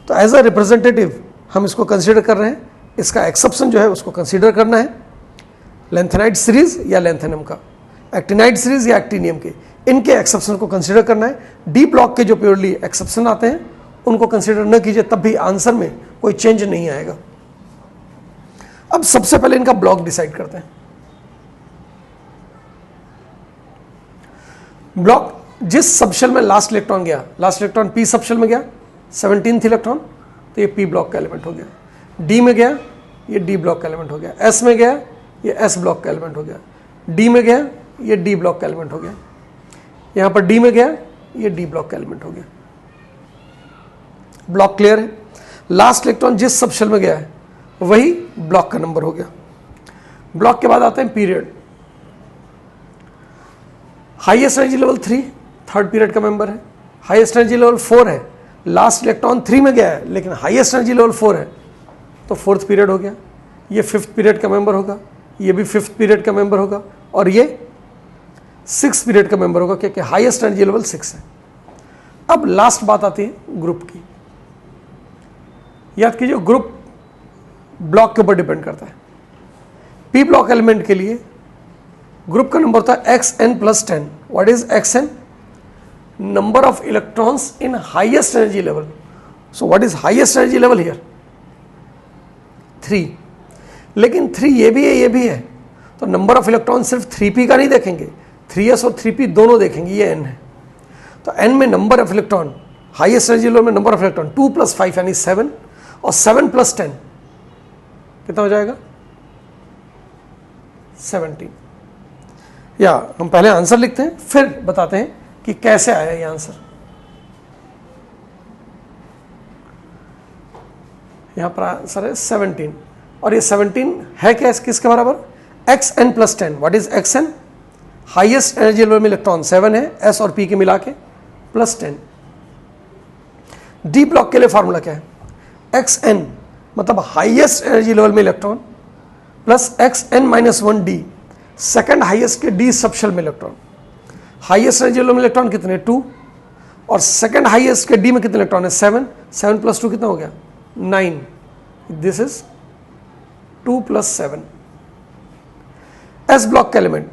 तो एज अ रिप्रेजेंटेटिव हम इसको कंसीडर कर रहे हैं। इसका एक्सेप्शन जो है उसको कंसीडर करना है, लैंथेनाइट सीरीज या लैंथेनम का, एक्टिनाइट सीरीज या एक्टिनियम के, इनके एक्सेप्शन को कंसीडर करना है। डी ब्लॉक के जो प्योरली एक्सेप्शन आते हैं उनको कंसीडर न कीजिए, तब भी आंसर में कोई चेंज नहीं आएगा। अब सबसे पहले इनका ब्लॉक डिसाइड करते हैं। ब्लॉक जिस सबशेल में लास्ट इलेक्ट्रॉन गया, लास्ट इलेक्ट्रॉन पी सबशेल में गया 17th इलेक्ट्रॉन, तो ये पी ब्लॉक का एलिमेंट हो गया। डी में गया, ये डी ब्लॉक का एलिमेंट हो गया। एस में गया, ये एस ब्लॉक का एलिमेंट हो गया। डी में गया, ये डी ब्लॉक का एलिमेंट हो गया। यहां पर डी में गया, ये डी ब्लॉक का एलिमेंट हो गया। ब्लॉक क्लियर है। लास्ट इलेक्ट्रॉन जिस सबशेल में गया है वही ब्लॉक का नंबर हो गया। ब्लॉक के बाद आते हैं period. Highest energy level 3 third period का मेंबर है, हाईएस्ट एनर्जी लेवल 4 है लास्ट इलेक्ट्रॉन 3 में गया है लेकिन हाईएस्ट एनर्जी लेवल 4 है, तो 4th पीरियड हो गया, ये 5th पीरियड का मेंबर होगा, ये भी 5th पीरियड का मेंबर होगा, और ये 6th पीरियड का मेंबर होगा, क्योंकि हाईएस्ट एनर्जी लेवल 6 है। अब लास्ट बात आती है ग्रुप की। याद कीजिए, ग्रुप ब्लॉक के ऊपर डिपेंड करता है। पी ब्लॉक एलिमेंट के लिए ग्रुप का नंबर होता है xn+10। What is xn? Number of electrons in highest energy level. So what is highest energy level here? 3। लेकिन 3 ये भी है, ये भी है, तो नंबर ऑफ इलेक्ट्रॉन सिर्फ 3p का नहीं देखेंगे, 3s और 3p दोनों देखेंगे, ये n है। तो n में number of electron, highest energy level में नंबर ऑफ इलेक्ट्रॉन 2 + 5 यानी 7, और 7 + 10 कितना हो जाएगा? 17। या हम पहले आंसर लिखते हैं फिर बताते हैं कि कैसे आया ये आंसर। यहां पर आंसर है 17, और ये 17 है क्या, किसके बराबर? xn+10। What is xn? Highest energy level में इलेक्ट्रॉन 7 है, s और p के मिला के +10। डी ब्लॉक के लिए फॉर्मूला क्या है? xn मतलब हाईएस्ट एनर्जी लेवल में electron plus xn-1d, second highest के डी सबशेल में इलेक्ट्रॉन। हाईएस्ट एनर्जी लेवल में इलेक्ट्रॉन कितने? 2, और सेकंड हाईएस्ट के डी में कितने इलेक्ट्रॉन है? 7। 7 + 2 कितना हो गया? 9। This is 2 + 7। एस ब्लॉक का एलिमेंट,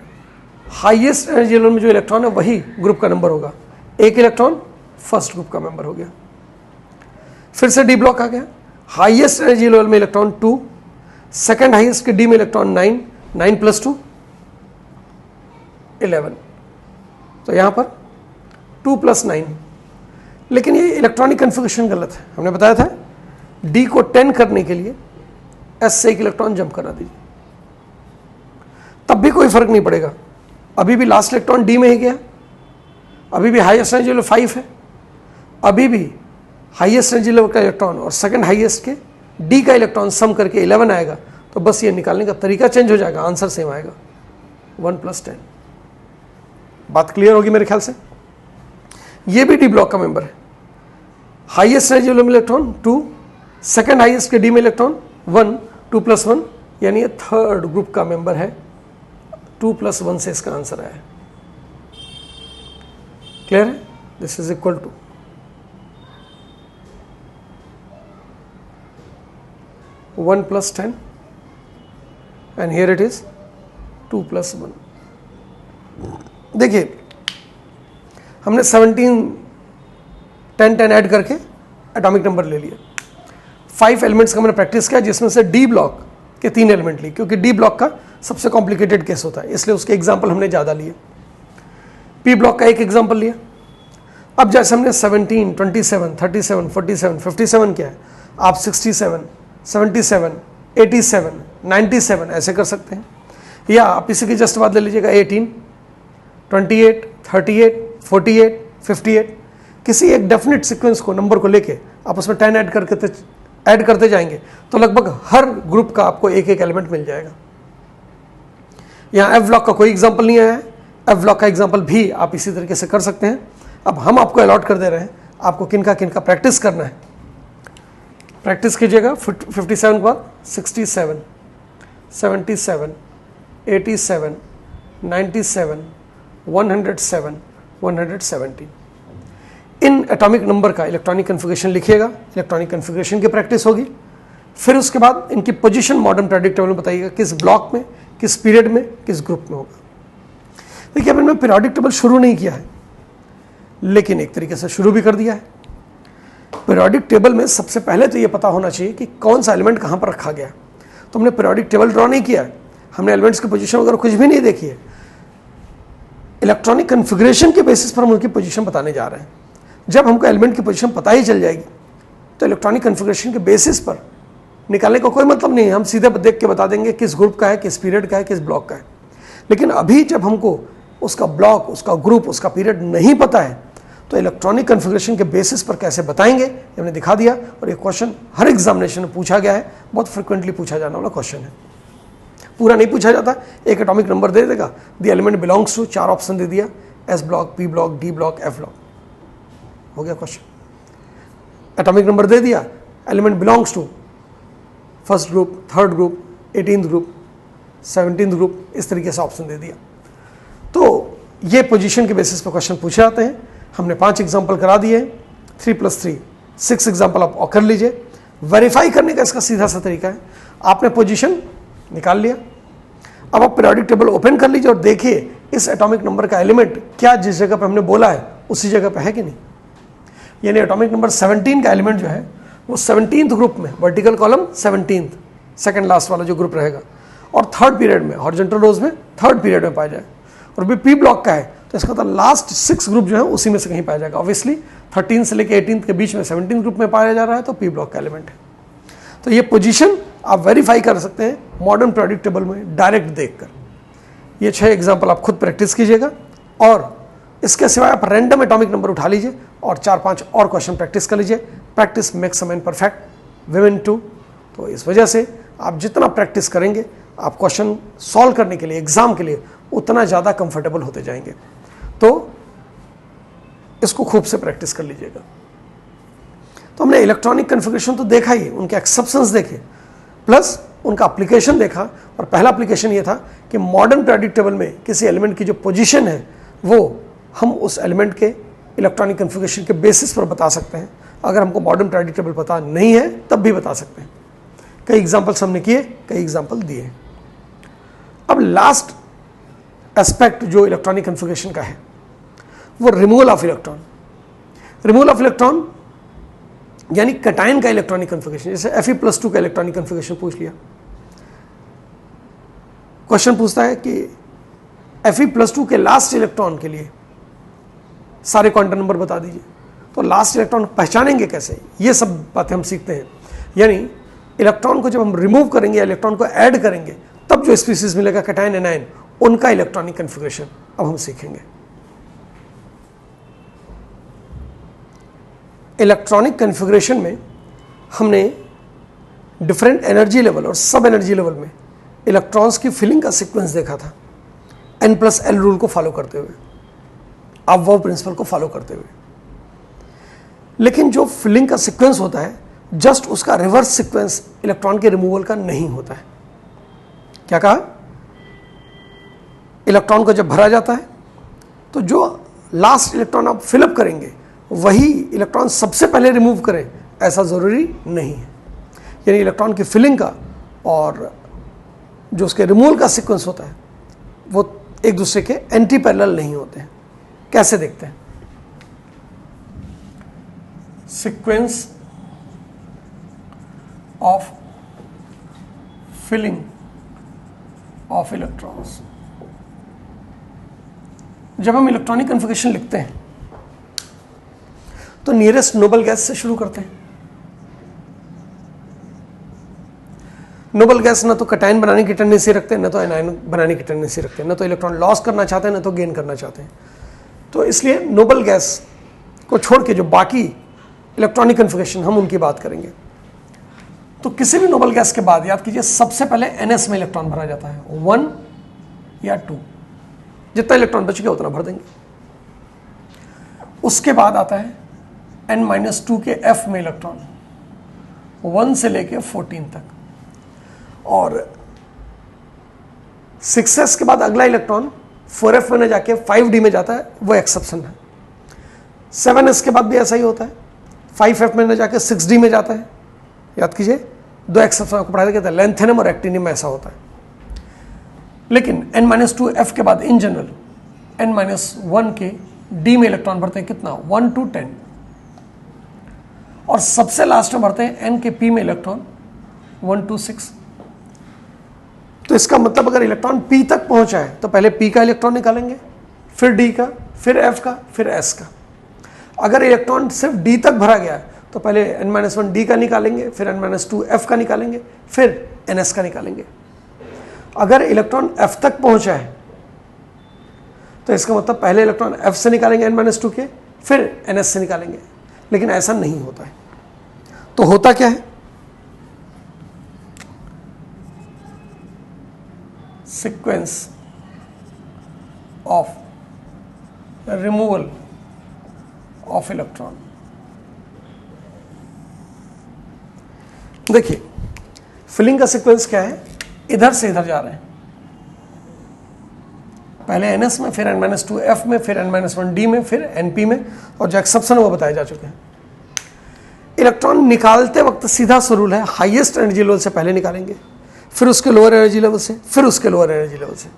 हाईएस्ट एनर्जी लेवल में जो इलेक्ट्रॉन है वही ग्रुप का नंबर होगा, एक इलेक्ट्रॉन फर्स्ट ग्रुप का मेंबर हो गया। फिर से डी ब्लॉक आ गया, हाईएस्ट एनर्जी लेवल में इलेक्ट्रॉन 2, सेकंड हाईएस्ट के डी में इलेक्ट्रॉन 9, 9 + 2 11। तो यहां पर 2 + 9। लेकिन ये इलेक्ट्रॉनिक कन्फिगरेशन गलत है। हमने बताया था डी को 10 करने के लिए एस से एक इलेक्ट्रॉन जंप करा दीजिए, तब भी कोई फर्क नहीं पड़ेगा, अभी भी लास्ट इलेक्ट्रॉन डी में ही गया, अभी भी हाईएस्ट एनर्जी लेवल 5 है, अभी भी हाईएस्ट एनर्जी लेवल का इलेक्ट्रॉन और सेकंड हाईएस्ट के डी का इलेक्ट्रॉन सम करके 11 आएगा। तो बस ये निकालने का तरीका चेंज हो जाएगा, आंसर सेम आएगा, 1 + 10। बात क्लियर होगी मेरे ख्याल से। ये भी डी ब्लॉक का मेंबर है, हाईएस्ट एनर्जी लेवल में इलेक्ट्रॉन 2, सेकंड हाईएस्ट के डी में इलेक्ट्रॉन 1, 2 + 1 यानी ये थर्ड ग्रुप का मेंबर है। 2 + 1 से इसका आंसर आया है। क्लियर है? This is equal to 1 + 10 and here it is 2 + 1। देखिए हमने 17 10 10 ऐड करके एटॉमिक नंबर ले लिया। 5 एलिमेंट्स का हमने प्रैक्टिस किया, जिसमें से डी ब्लॉक के 3 एलिमेंट लिए, क्योंकि डी ब्लॉक का सबसे कॉम्प्लिकेटेड केस होता है, इसलिए उसके एग्जाम्पल हमने ज़्यादा लिए। पी ब्लॉक का एक एग्जाम्पल लिया। अब जैसे हमने 17 27 37 47 57 किया है, आप 67 77 87 97 ऐसे कर सकते हैं, या आप इसी की जस्ट बाद ले लीजिएगा 18 28 38 48 58। किसी एक डेफिनेट सीक्वेंस को, नंबर को लेके आप उसमें 10 ऐड करते जाएंगे तो लगभग हर ग्रुप का आपको एक एक एलिमेंट मिल जाएगा। यहाँ एफ ब्लॉक का कोई एग्जाम्पल नहीं आया है, एफ ब्लॉक का एग्जाम्पल भी आप इसी तरीके से कर सकते हैं। अब हम आपको अलॉट कर दे रहे हैं, आपको किनका किनका प्रैक्टिस करना है। प्रैक्टिस कीजिएगा 57 के बाद 67 77 87 97 107 117। इन एटॉमिक नंबर का इलेक्ट्रॉनिक कन्फिगरेशन लिखिएगा, इलेक्ट्रॉनिक कन्फिगरेशन की प्रैक्टिस होगी। फिर उसके बाद इनकी पोजीशन मॉडर्न पीरियोडिक टेबल में बताइएगा, किस ब्लॉक में, किस पीरियड में, किस ग्रुप में होगा। देखिए अब इनमें पीरियोडिक टेबल शुरू नहीं किया है, लेकिन एक तरीके से शुरू भी कर दिया है। पीरियोडिक टेबल में सबसे पहले तो ये पता होना चाहिए कि कौन सा एलिमेंट कहाँ पर रखा गया। तो हमने पीरियोडिक टेबल ड्रॉ नहीं किया है, हमने एलिमेंट्स की पोजीशन वगैरह कुछ भी नहीं देखी है। इलेक्ट्रॉनिक कन्फिगरेशन के बेसिस पर हम उनकी पोजीशन बताने जा रहे हैं। जब हमको एलिमेंट की पोजीशन पता ही चल जाएगी तो इलेक्ट्रॉनिक कन्फिगरेशन के बेसिस पर निकालने का कोई मतलब नहीं है, हम सीधे देख के बता देंगे किस ग्रुप का है, किस पीरियड का है, किस ब्लॉक का है। लेकिन अभी जब हमको उसका ब्लॉक, उसका ग्रुप, उसका पीरियड नहीं पता है तो इलेक्ट्रॉनिक कन्फिगरेशन के बेसिस पर कैसे बताएंगे ये हमने दिखा दिया। और ये क्वेश्चन हर एग्जामिनेशन में पूछा गया है, बहुत फ्रिक्वेंटली पूछा जाने वाला क्वेश्चन है। पूरा नहीं पूछा जाता, एक एटॉमिक नंबर दे देगा, the element belongs to, 4 option दे दिया, S block, P block, D block, F block, हो गया क्वेश्चन। एटॉमिक नंबर दे दिया, element belongs to first group, third group, 18th group, 17th group, इस तरीके से ऑप्शन दे दिया। तो ये पोजीशन के बेसिस पर क्वेश्चन पूछे जाते हैं। हमने 5 एग्जाम्पल करा दिए, 3+3 6 एग्जाम्पल आप और कर लीजिए। वेरीफाई करने का इसका सीधा सा तरीका है, आपने पोजीशन निकाल लिया, अब आप पीरियोडिक टेबल ओपन कर लीजिए और देखिए इस एटॉमिक नंबर का एलिमेंट क्या जिस जगह पर हमने बोला है उसी जगह पर है कि नहीं। यानी एटॉमिक नंबर 17 का एलिमेंट जो है वो 17th ग्रुप में, vertical column 17th, second last वाला जो ग्रुप रहेगा, और थर्ड पीरियड में, हॉरिजॉन्टल रोज में थर्ड पीरियड में पाया जाए, और भी पी ब्लॉक का है तो इसका मतलब लास्ट 6 ग्रुप जो है उसी में से कहीं पाया जाएगा। ऑब्वियसली 13 से लेकर 18 के बीच में 17 ग्रुप में पाया जा रहा है तो पी ब्लॉक का एलिमेंट है। तो ये पोजीशन आप वेरीफाई कर सकते हैं मॉडर्न पीरियोडिक टेबल में डायरेक्ट देखकर। ये 6 एग्जाम्पल आप खुद प्रैक्टिस कीजिएगा, और इसके सिवाय आप रैंडम एटॉमिक नंबर उठा लीजिए और 4-5 और क्वेश्चन प्रैक्टिस कर लीजिए। Practice makes a man perfect, women too. तो इस वजह से आप जितना प्रैक्टिस करेंगे आप क्वेश्चन सॉल्व करने के लिए, एग्जाम के लिए उतना ज़्यादा कंफर्टेबल होते जाएंगे। तो इसको खूब से प्रैक्टिस कर लीजिएगा। तो हमने इलेक्ट्रॉनिक कन्फिगरेशन तो देखा ही, उनके एक्सेप्शंस देखे, प्लस उनका एप्लीकेशन देखा। और पहला एप्लीकेशन ये था कि मॉडर्न पीरियोडिक टेबल में किसी एलिमेंट की जो पोजीशन है वो हम उस एलिमेंट के इलेक्ट्रॉनिक कन्फिगरेशन के बेसिस पर बता सकते हैं। अगर हमको मॉडर्न पीरियोडिक टेबल पता नहीं है तब भी बता सकते हैं। कई एग्जाम्पल्स हमने किए, कई एग्जाम्पल दिए। अब लास्ट एस्पेक्ट जो इलेक्ट्रॉनिक कन्फिगरेशन का है वो removal of electron. Removal of electron यानी कटायन का इलेक्ट्रॉनिक कन्फिगरेशन। जैसे Fe+2 का इलेक्ट्रॉनिक कन्फिगरेशन पूछ लिया, क्वेश्चन पूछता है कि Fe+2 के लास्ट इलेक्ट्रॉन के लिए सारे क्वांटम नंबर बता दीजिए। तो लास्ट इलेक्ट्रॉन पहचानेंगे कैसे, ये सब बातें हम सीखते हैं। यानी इलेक्ट्रॉन को जब हम रिमूव करेंगे, इलेक्ट्रॉन को ऐड करेंगे, तब जो स्पीसीज मिलेगा कैटायन एनायन, उनका इलेक्ट्रॉनिक कन्फिगरेशन अब हम सीखेंगे। इलेक्ट्रॉनिक कन्फिगरेशन में हमने डिफरेंट एनर्जी लेवल और सब एनर्जी लेवल में इलेक्ट्रॉन्स की फिलिंग का सीक्वेंस देखा था, N+L रूल को फॉलो करते हुए, अबवर्व प्रिंसिपल को फॉलो करते हुए। लेकिन जो फिलिंग का सीक्वेंस होता है जस्ट उसका रिवर्स सीक्वेंस इलेक्ट्रॉन के रिमूवल का नहीं होता है। क्या कहा? इलेक्ट्रॉन को जब भरा जाता है तो जो लास्ट इलेक्ट्रॉन आप फिलअप करेंगे वही इलेक्ट्रॉन सबसे पहले रिमूव करें, ऐसा ज़रूरी नहीं है। यानी इलेक्ट्रॉन की फिलिंग का और जो उसके रिमूवल का सीक्वेंस होता है वो एक दूसरे के एंटी पैरेलल नहीं होते हैं। कैसे देखते हैं? Sequence of filling of electrons. जब हम इलेक्ट्रॉनिक कन्फिगरेशन लिखते हैं तो नियरेस्ट नोबल गैस से शुरू करते हैं। नोबल गैस ना तो कटायन बनाने की टेंडेंसी रखते हैं, ना तो एनायन बनाने की टेंडेंसी रखते हैं, ना तो इलेक्ट्रॉन लॉस करना चाहते हैं, ना तो गेन करना चाहते हैं। तो इसलिए नोबल गैस को छोड़ के जो बाकी इलेक्ट्रॉनिक कन्फिगरेशन हम उनकी बात करेंगे। तो किसी भी नोबल गैस के बाद याद कीजिए सबसे पहले NS में इलेक्ट्रॉन भरा जाता है, 1 या 2, जितना इलेक्ट्रॉन बच गया उतना भर देंगे। उसके बाद आता है N-2 के F में इलेक्ट्रॉन, 1 से लेके 14 तक, और 6s के बाद अगला इलेक्ट्रॉन 4f में जाके 5d में जाता है, वो एक्सेप्शन है। 7s के बाद भी ऐसा ही होता है, 5f में जाके 6d में जाता है। याद कीजिए 2 एक्सेप्शन आपको पढ़ाया गया था, लैंथेनम और एक्टिनियम में ऐसा होता है। लेकिन N-2f के बाद इन जनरल N-1 के d में इलेक्ट्रॉन भरते हैं कितना, 1 to 10, और सबसे लास्ट में भरते हैं N के p में इलेक्ट्रॉन 1 to 6। तो इसका मतलब अगर इलेक्ट्रॉन p तक पहुंचा है तो पहले p का इलेक्ट्रॉन निकालेंगे, फिर d का, फिर f का, फिर s का। अगर इलेक्ट्रॉन सिर्फ d तक भरा गया है तो पहले N-1 d का निकालेंगे, फिर N-2 f का निकालेंगे, फिर ns का निकालेंगे। अगर इलेक्ट्रॉन f तक पहुंचा है तो इसका मतलब पहले इलेक्ट्रॉन f से निकालेंगे N-2 के, फिर ns से निकालेंगे। लेकिन ऐसा नहीं होता है। तो होता क्या है? Sequence of removal of electron. देखिए फिलिंग का सीक्वेंस क्या है, इधर से इधर जा रहे हैं, पहले NS में, फिर N-2F में, फिर N-1D में, फिर NP में, और जो एक्सेप्शन वो बताए जा चुके हैं। इलेक्ट्रॉन निकालते वक्त सीधा सा रूल है, हाईएस्ट एनर्जी लेवल से पहले निकालेंगे, फिर उसके लोअर एनर्जी लेवल से, फिर उसके लोअर एनर्जी लेवल से।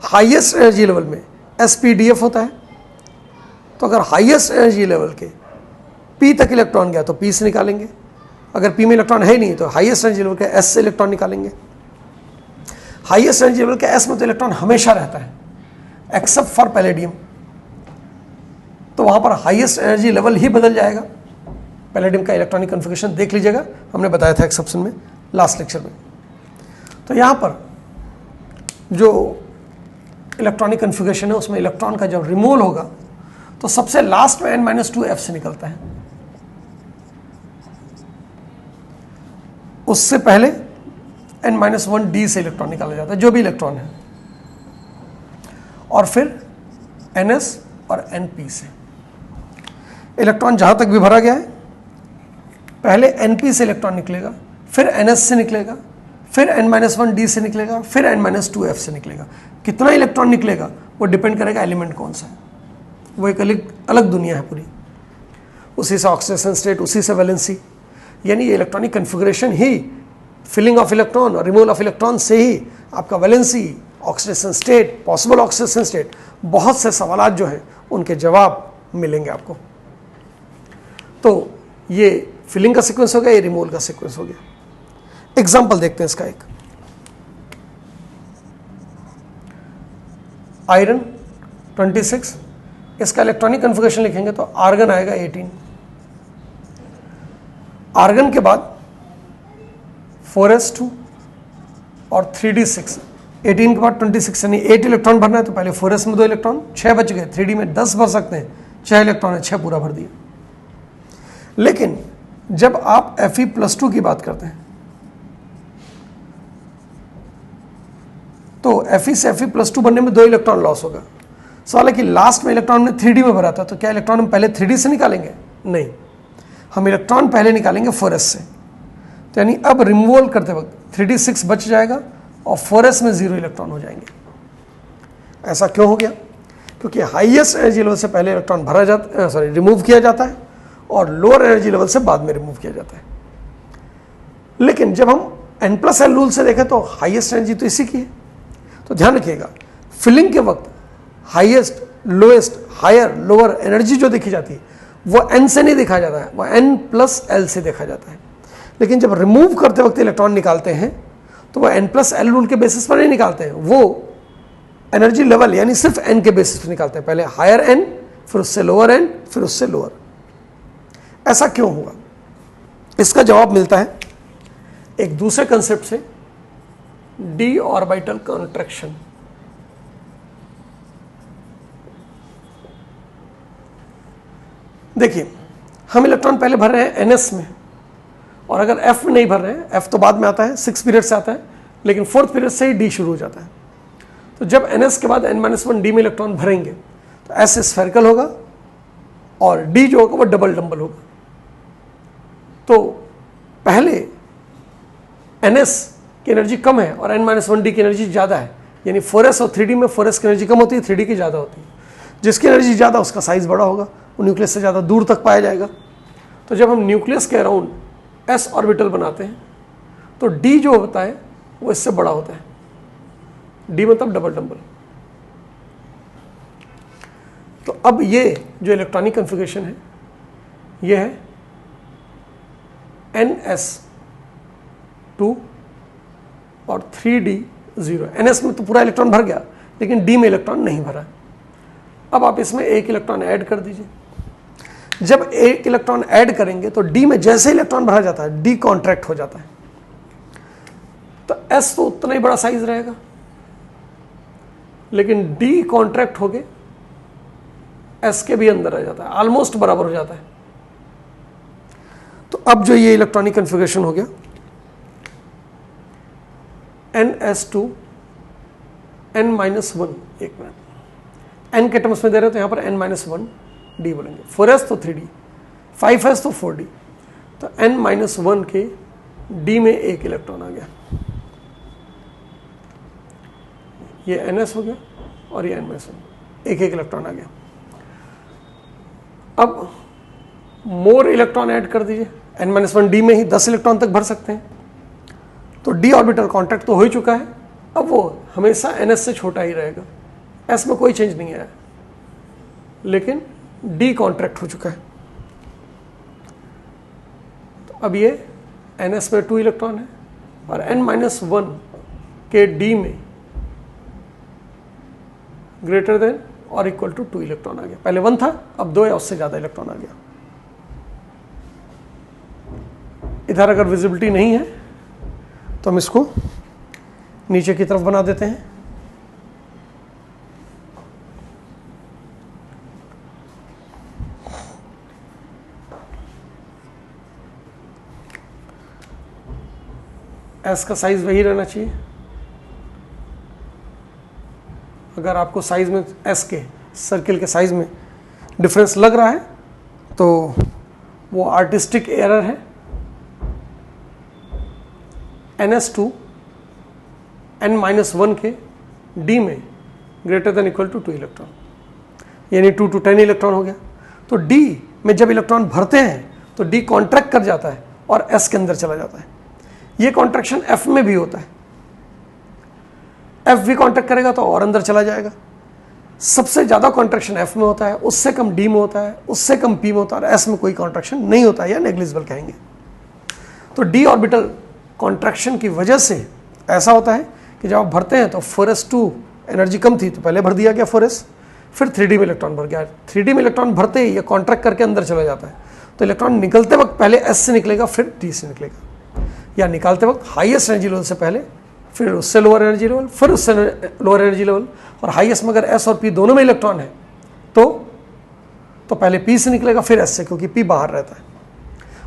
हाईएस्ट एनर्जी लेवल में SPDF होता है, तो अगर हाईएस्ट एनर्जी लेवल के P तक इलेक्ट्रॉन गया तो P से निकालेंगे, अगर P में इलेक्ट्रॉन है नहीं तो हाईएस्ट एनर्जी लेवल के S से इलेक्ट्रॉन निकालेंगे। हाईएस्ट एनर्जी लेवल के S में तो इलेक्ट्रॉन हमेशा रहता है एक्सेप्ट फॉर पैलेडियम, तो वहां पर हाईएस्ट एनर्जी लेवल ही बदल जाएगा। पैलेडियम का इलेक्ट्रॉनिक कॉन्फ़िगरेशन देख लीजिएगा, हमने बताया था एक्सेप्शन में लास्ट लेक्चर में। तो यहां पर जो इलेक्ट्रॉनिक कॉन्फ़िगरेशन है उसमें इलेक्ट्रॉन का जब रिमूवल होगा तो सबसे लास्ट में N-2F से निकलता है, उससे पहले N-1D से इलेक्ट्रॉन निकाला जाता है, जो भी इलेक्ट्रॉन है, और फिर NS और NP से। इलेक्ट्रॉन जहां तक भी भरा गया है, पहले NP से इलेक्ट्रॉन निकलेगा, फिर NS से निकलेगा, फिर N-1D से निकलेगा, फिर N-2F से निकलेगा। कितना इलेक्ट्रॉन निकलेगा वो डिपेंड करेगा एलिमेंट कौन सा है, वो एक अलग दुनिया है पूरी, उसी से ऑक्सीडेशन स्टेट, उसी से वैलेंसी, यानी ये इलेक्ट्रॉनिक कन्फिग्रेशन ही फिलिंग ऑफ इलेक्ट्रॉन और रिमूवल ऑफ इलेक्ट्रॉन से ही आपका valency, oxidation state, possible oxidation state, बहुत से सवालात जो हैं उनके जवाब मिलेंगे आपको। तो ये फिलिंग का सीक्वेंस हो गया, ये रिमूवल का सीक्वेंस हो गया। एग्जाम्पल देखते हैं इसका एक, आयरन 26, इसका इलेक्ट्रॉनिक कन्फिग्रेशन लिखेंगे तो आर्गन आएगा 18, आर्गन के बाद 4s2 और 3d6, 18 के बाद 26, यानी 8 इलेक्ट्रॉन भरना है तो पहले 4s में 2 इलेक्ट्रॉन, 6 बच गए, 3d में 10 भर सकते हैं, 6 इलेक्ट्रॉन है, 6 पूरा भर दिया। लेकिन जब आप Fe+2 की बात करते हैं तो Fe से Fe+2 बनने में 2 इलेक्ट्रॉन लॉस होगा। सवाल है कि लास्ट में इलेक्ट्रॉन ने 3d में भरा था, तो क्या इलेक्ट्रॉन हम पहले 3d से निकालेंगे? नहीं, हम इलेक्ट्रॉन पहले निकालेंगे 4s से। तो यानी अब रिमूवल करते वक्त 3d6 बच जाएगा और 4s में 0 इलेक्ट्रॉन हो जाएंगे। ऐसा क्यों हो गया? क्योंकि हाईएस्ट एनर्जी लेवल से पहले इलेक्ट्रॉन भरा जाता, रिमूव किया जाता है, और लोअर एनर्जी लेवल से बाद में रिमूव किया जाता है। लेकिन जब हम N+L रूल से देखें तो हाईएस्ट एनर्जी तो इसी की है। तो ध्यान रखिएगा, फिलिंग के वक्त highest, lowest, higher, lower energy जो देखी जाती है वो N से नहीं देखा जाता है, वो N+L से देखा जाता है। लेकिन जब रिमूव करते वक्त इलेक्ट्रॉन निकालते हैं तो वो N+L रूल के बेसिस पर नहीं निकालते हैं, वो एनर्जी लेवल यानी सिर्फ N के बेसिस पर निकालते हैं, पहले हायर N, फिर उससे लोअर N, फिर उससे लोअर। ऐसा क्यों हुआ? इसका जवाब मिलता है एक दूसरे कंसेप्ट से, डी ऑर्बिटल कॉन्ट्रैक्शन। देखिए, हम इलेक्ट्रॉन पहले भर रहे हैं NS में, और अगर F में नहीं भर रहे हैं, F तो बाद में आता है, 6 पीरियड से आता है, लेकिन 4th पीरियड से ही D शुरू हो जाता है। तो जब NS के बाद N-1D में इलेक्ट्रॉन भरेंगे तो S स्फेरिकल होगा और D जो होगा वो डबल डंबल होगा। तो पहले NS की एनर्जी कम है और N-1D की एनर्जी ज़्यादा है, यानी 4s और 3d में 4s की एनर्जी कम होती है, 3d की ज़्यादा होती है। जिसकी एनर्जी ज़्यादा उसका साइज़ बड़ा होगा, वो न्यूक्लियस से ज़्यादा दूर तक पाया जाएगा। तो जब हम न्यूक्लियस के अराउंड s ऑर्बिटल बनाते हैं तो d जो होता है वो इससे बड़ा होता है, d मतलब डबल डंबल। तो अब ये जो इलेक्ट्रॉनिक कॉन्फ़िगरेशन है ये है NS2 और 3d0। NS में तो पूरा इलेक्ट्रॉन भर गया, लेकिन D में इलेक्ट्रॉन नहीं भरा। अब आप इसमें एक इलेक्ट्रॉन ऐड कर दीजिए। जब एक इलेक्ट्रॉन ऐड करेंगे तो D में जैसे इलेक्ट्रॉन भरा जाता है D कॉन्ट्रैक्ट हो जाता है, तो S तो उतना ही बड़ा साइज रहेगा, लेकिन D कॉन्ट्रैक्ट होके S के भी अंदर आ जाता है, ऑलमोस्ट बराबर हो जाता है। तो अब जो ये इलेक्ट्रॉनिक कॉन्फ़िगरेशन हो गया NS2 N-1, एक मिनट, N के टर्म्स में दे रहे हो तो यहाँ पर N-1D बोलेंगे, 4s तो 3d, 5s तो 4d, तो N-1 के डी में एक इलेक्ट्रॉन आ गया, ये NS हो गया और ये NS हो गया, एक एक इलेक्ट्रॉन आ गया। अब मोर इलेक्ट्रॉन ऐड कर दीजिए, n-1 डी में ही 10 इलेक्ट्रॉन तक भर सकते हैं। तो डी ऑर्बिटल कॉन्टैक्ट तो हो ही चुका है, अब वो हमेशा NS से छोटा ही रहेगा, S में कोई चेंज नहीं आया, लेकिन डी कॉन्ट्रैक्ट हो चुका है। तो अब ये NS में 2 इलेक्ट्रॉन है और n-1 के डी में ग्रेटर देन और इक्वल टू 2 इलेक्ट्रॉन आ गया। पहले 1 था, अब 2 या उससे ज़्यादा इलेक्ट्रॉन आ गया। इधर अगर विजिबिलिटी नहीं है तो हम इसको नीचे की तरफ बना देते हैं। एस का साइज वही रहना चाहिए। अगर आपको साइज में एस के सर्किल के साइज में डिफरेंस लग रहा है तो वो आर्टिस्टिक एरर है। NS2 n-1 के डी में greater than equal to 2 electron, यानी 2 to 10 इलेक्ट्रॉन हो गया। तो डी में जब इलेक्ट्रॉन भरते हैं तो डी कॉन्ट्रैक्ट कर जाता है और एस के अंदर चला जाता है। ये कॉन्ट्रैक्शन एफ में भी होता है, एफ भी कॉन्ट्रैक्ट करेगा तो और अंदर चला जाएगा। सबसे ज़्यादा कॉन्ट्रैक्शन एफ में होता है, उससे कम डी में होता है, उससे कम पी में होता है, और एस में कोई कॉन्ट्रैक्शन नहीं होता है या नेग्लिजिबल कहेंगे। तो डी ऑर्बिटल कॉन्ट्रैक्शन की वजह से ऐसा होता है कि जब आप भरते हैं तो 4s2 एनर्जी कम थी तो पहले भर दिया गया 4s, फिर 3D में इलेक्ट्रॉन भर गया। 3D में इलेक्ट्रॉन भरते ही ये कॉन्ट्रैक्ट करके अंदर चला जाता है, तो इलेक्ट्रॉन निकलते वक्त पहले S से निकलेगा फिर D से निकलेगा, या निकालते वक्त हाईएस्ट एनर्जी लेवल से पहले फिर उससे लोअर एनर्जी लेवल फिर उससे लोअर एनर्जी लेवल, और हाईएस्ट में अगर S और P दोनों में इलेक्ट्रॉन है तो पहले P से निकलेगा फिर S से, क्योंकि P बाहर रहता है।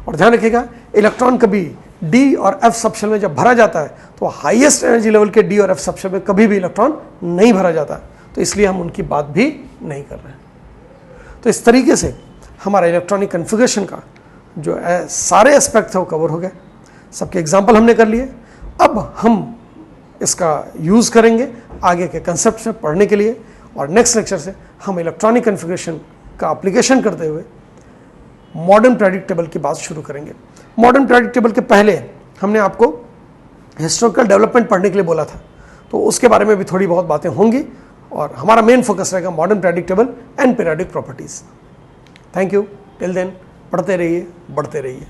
और ध्यान रखिएगा इलेक्ट्रॉन कभी डी और एफ सबशेल में जब भरा जाता है तो हाईएस्ट एनर्जी लेवल के डी और एफ सबशेल में कभी भी इलेक्ट्रॉन नहीं भरा जाता, तो इसलिए हम उनकी बात भी नहीं कर रहे हैं। तो इस तरीके से हमारा इलेक्ट्रॉनिक कॉन्फ़िगरेशन का जो सारे एस्पेक्ट थे वो कवर हो गए। सबके एग्जाम्पल हमने कर लिए। अब हम इसका यूज़ करेंगे आगे के कंसेप्ट में पढ़ने के लिए, और नेक्स्ट लेक्चर से हम इलेक्ट्रॉनिक कॉन्फ़िगरेशन का एप्लीकेशन करते हुए मॉडर्न पीरियोडिक टेबल की बात शुरू करेंगे। मॉडर्न पीरियोडिक टेबल के पहले हमने आपको हिस्टोरिकल डेवलपमेंट पढ़ने के लिए बोला था, तो उसके बारे में भी थोड़ी बहुत बातें होंगी, और हमारा मेन फोकस रहेगा modern periodic table and periodic properties. Thank you. Till then पढ़ते रहिए, बढ़ते रहिए।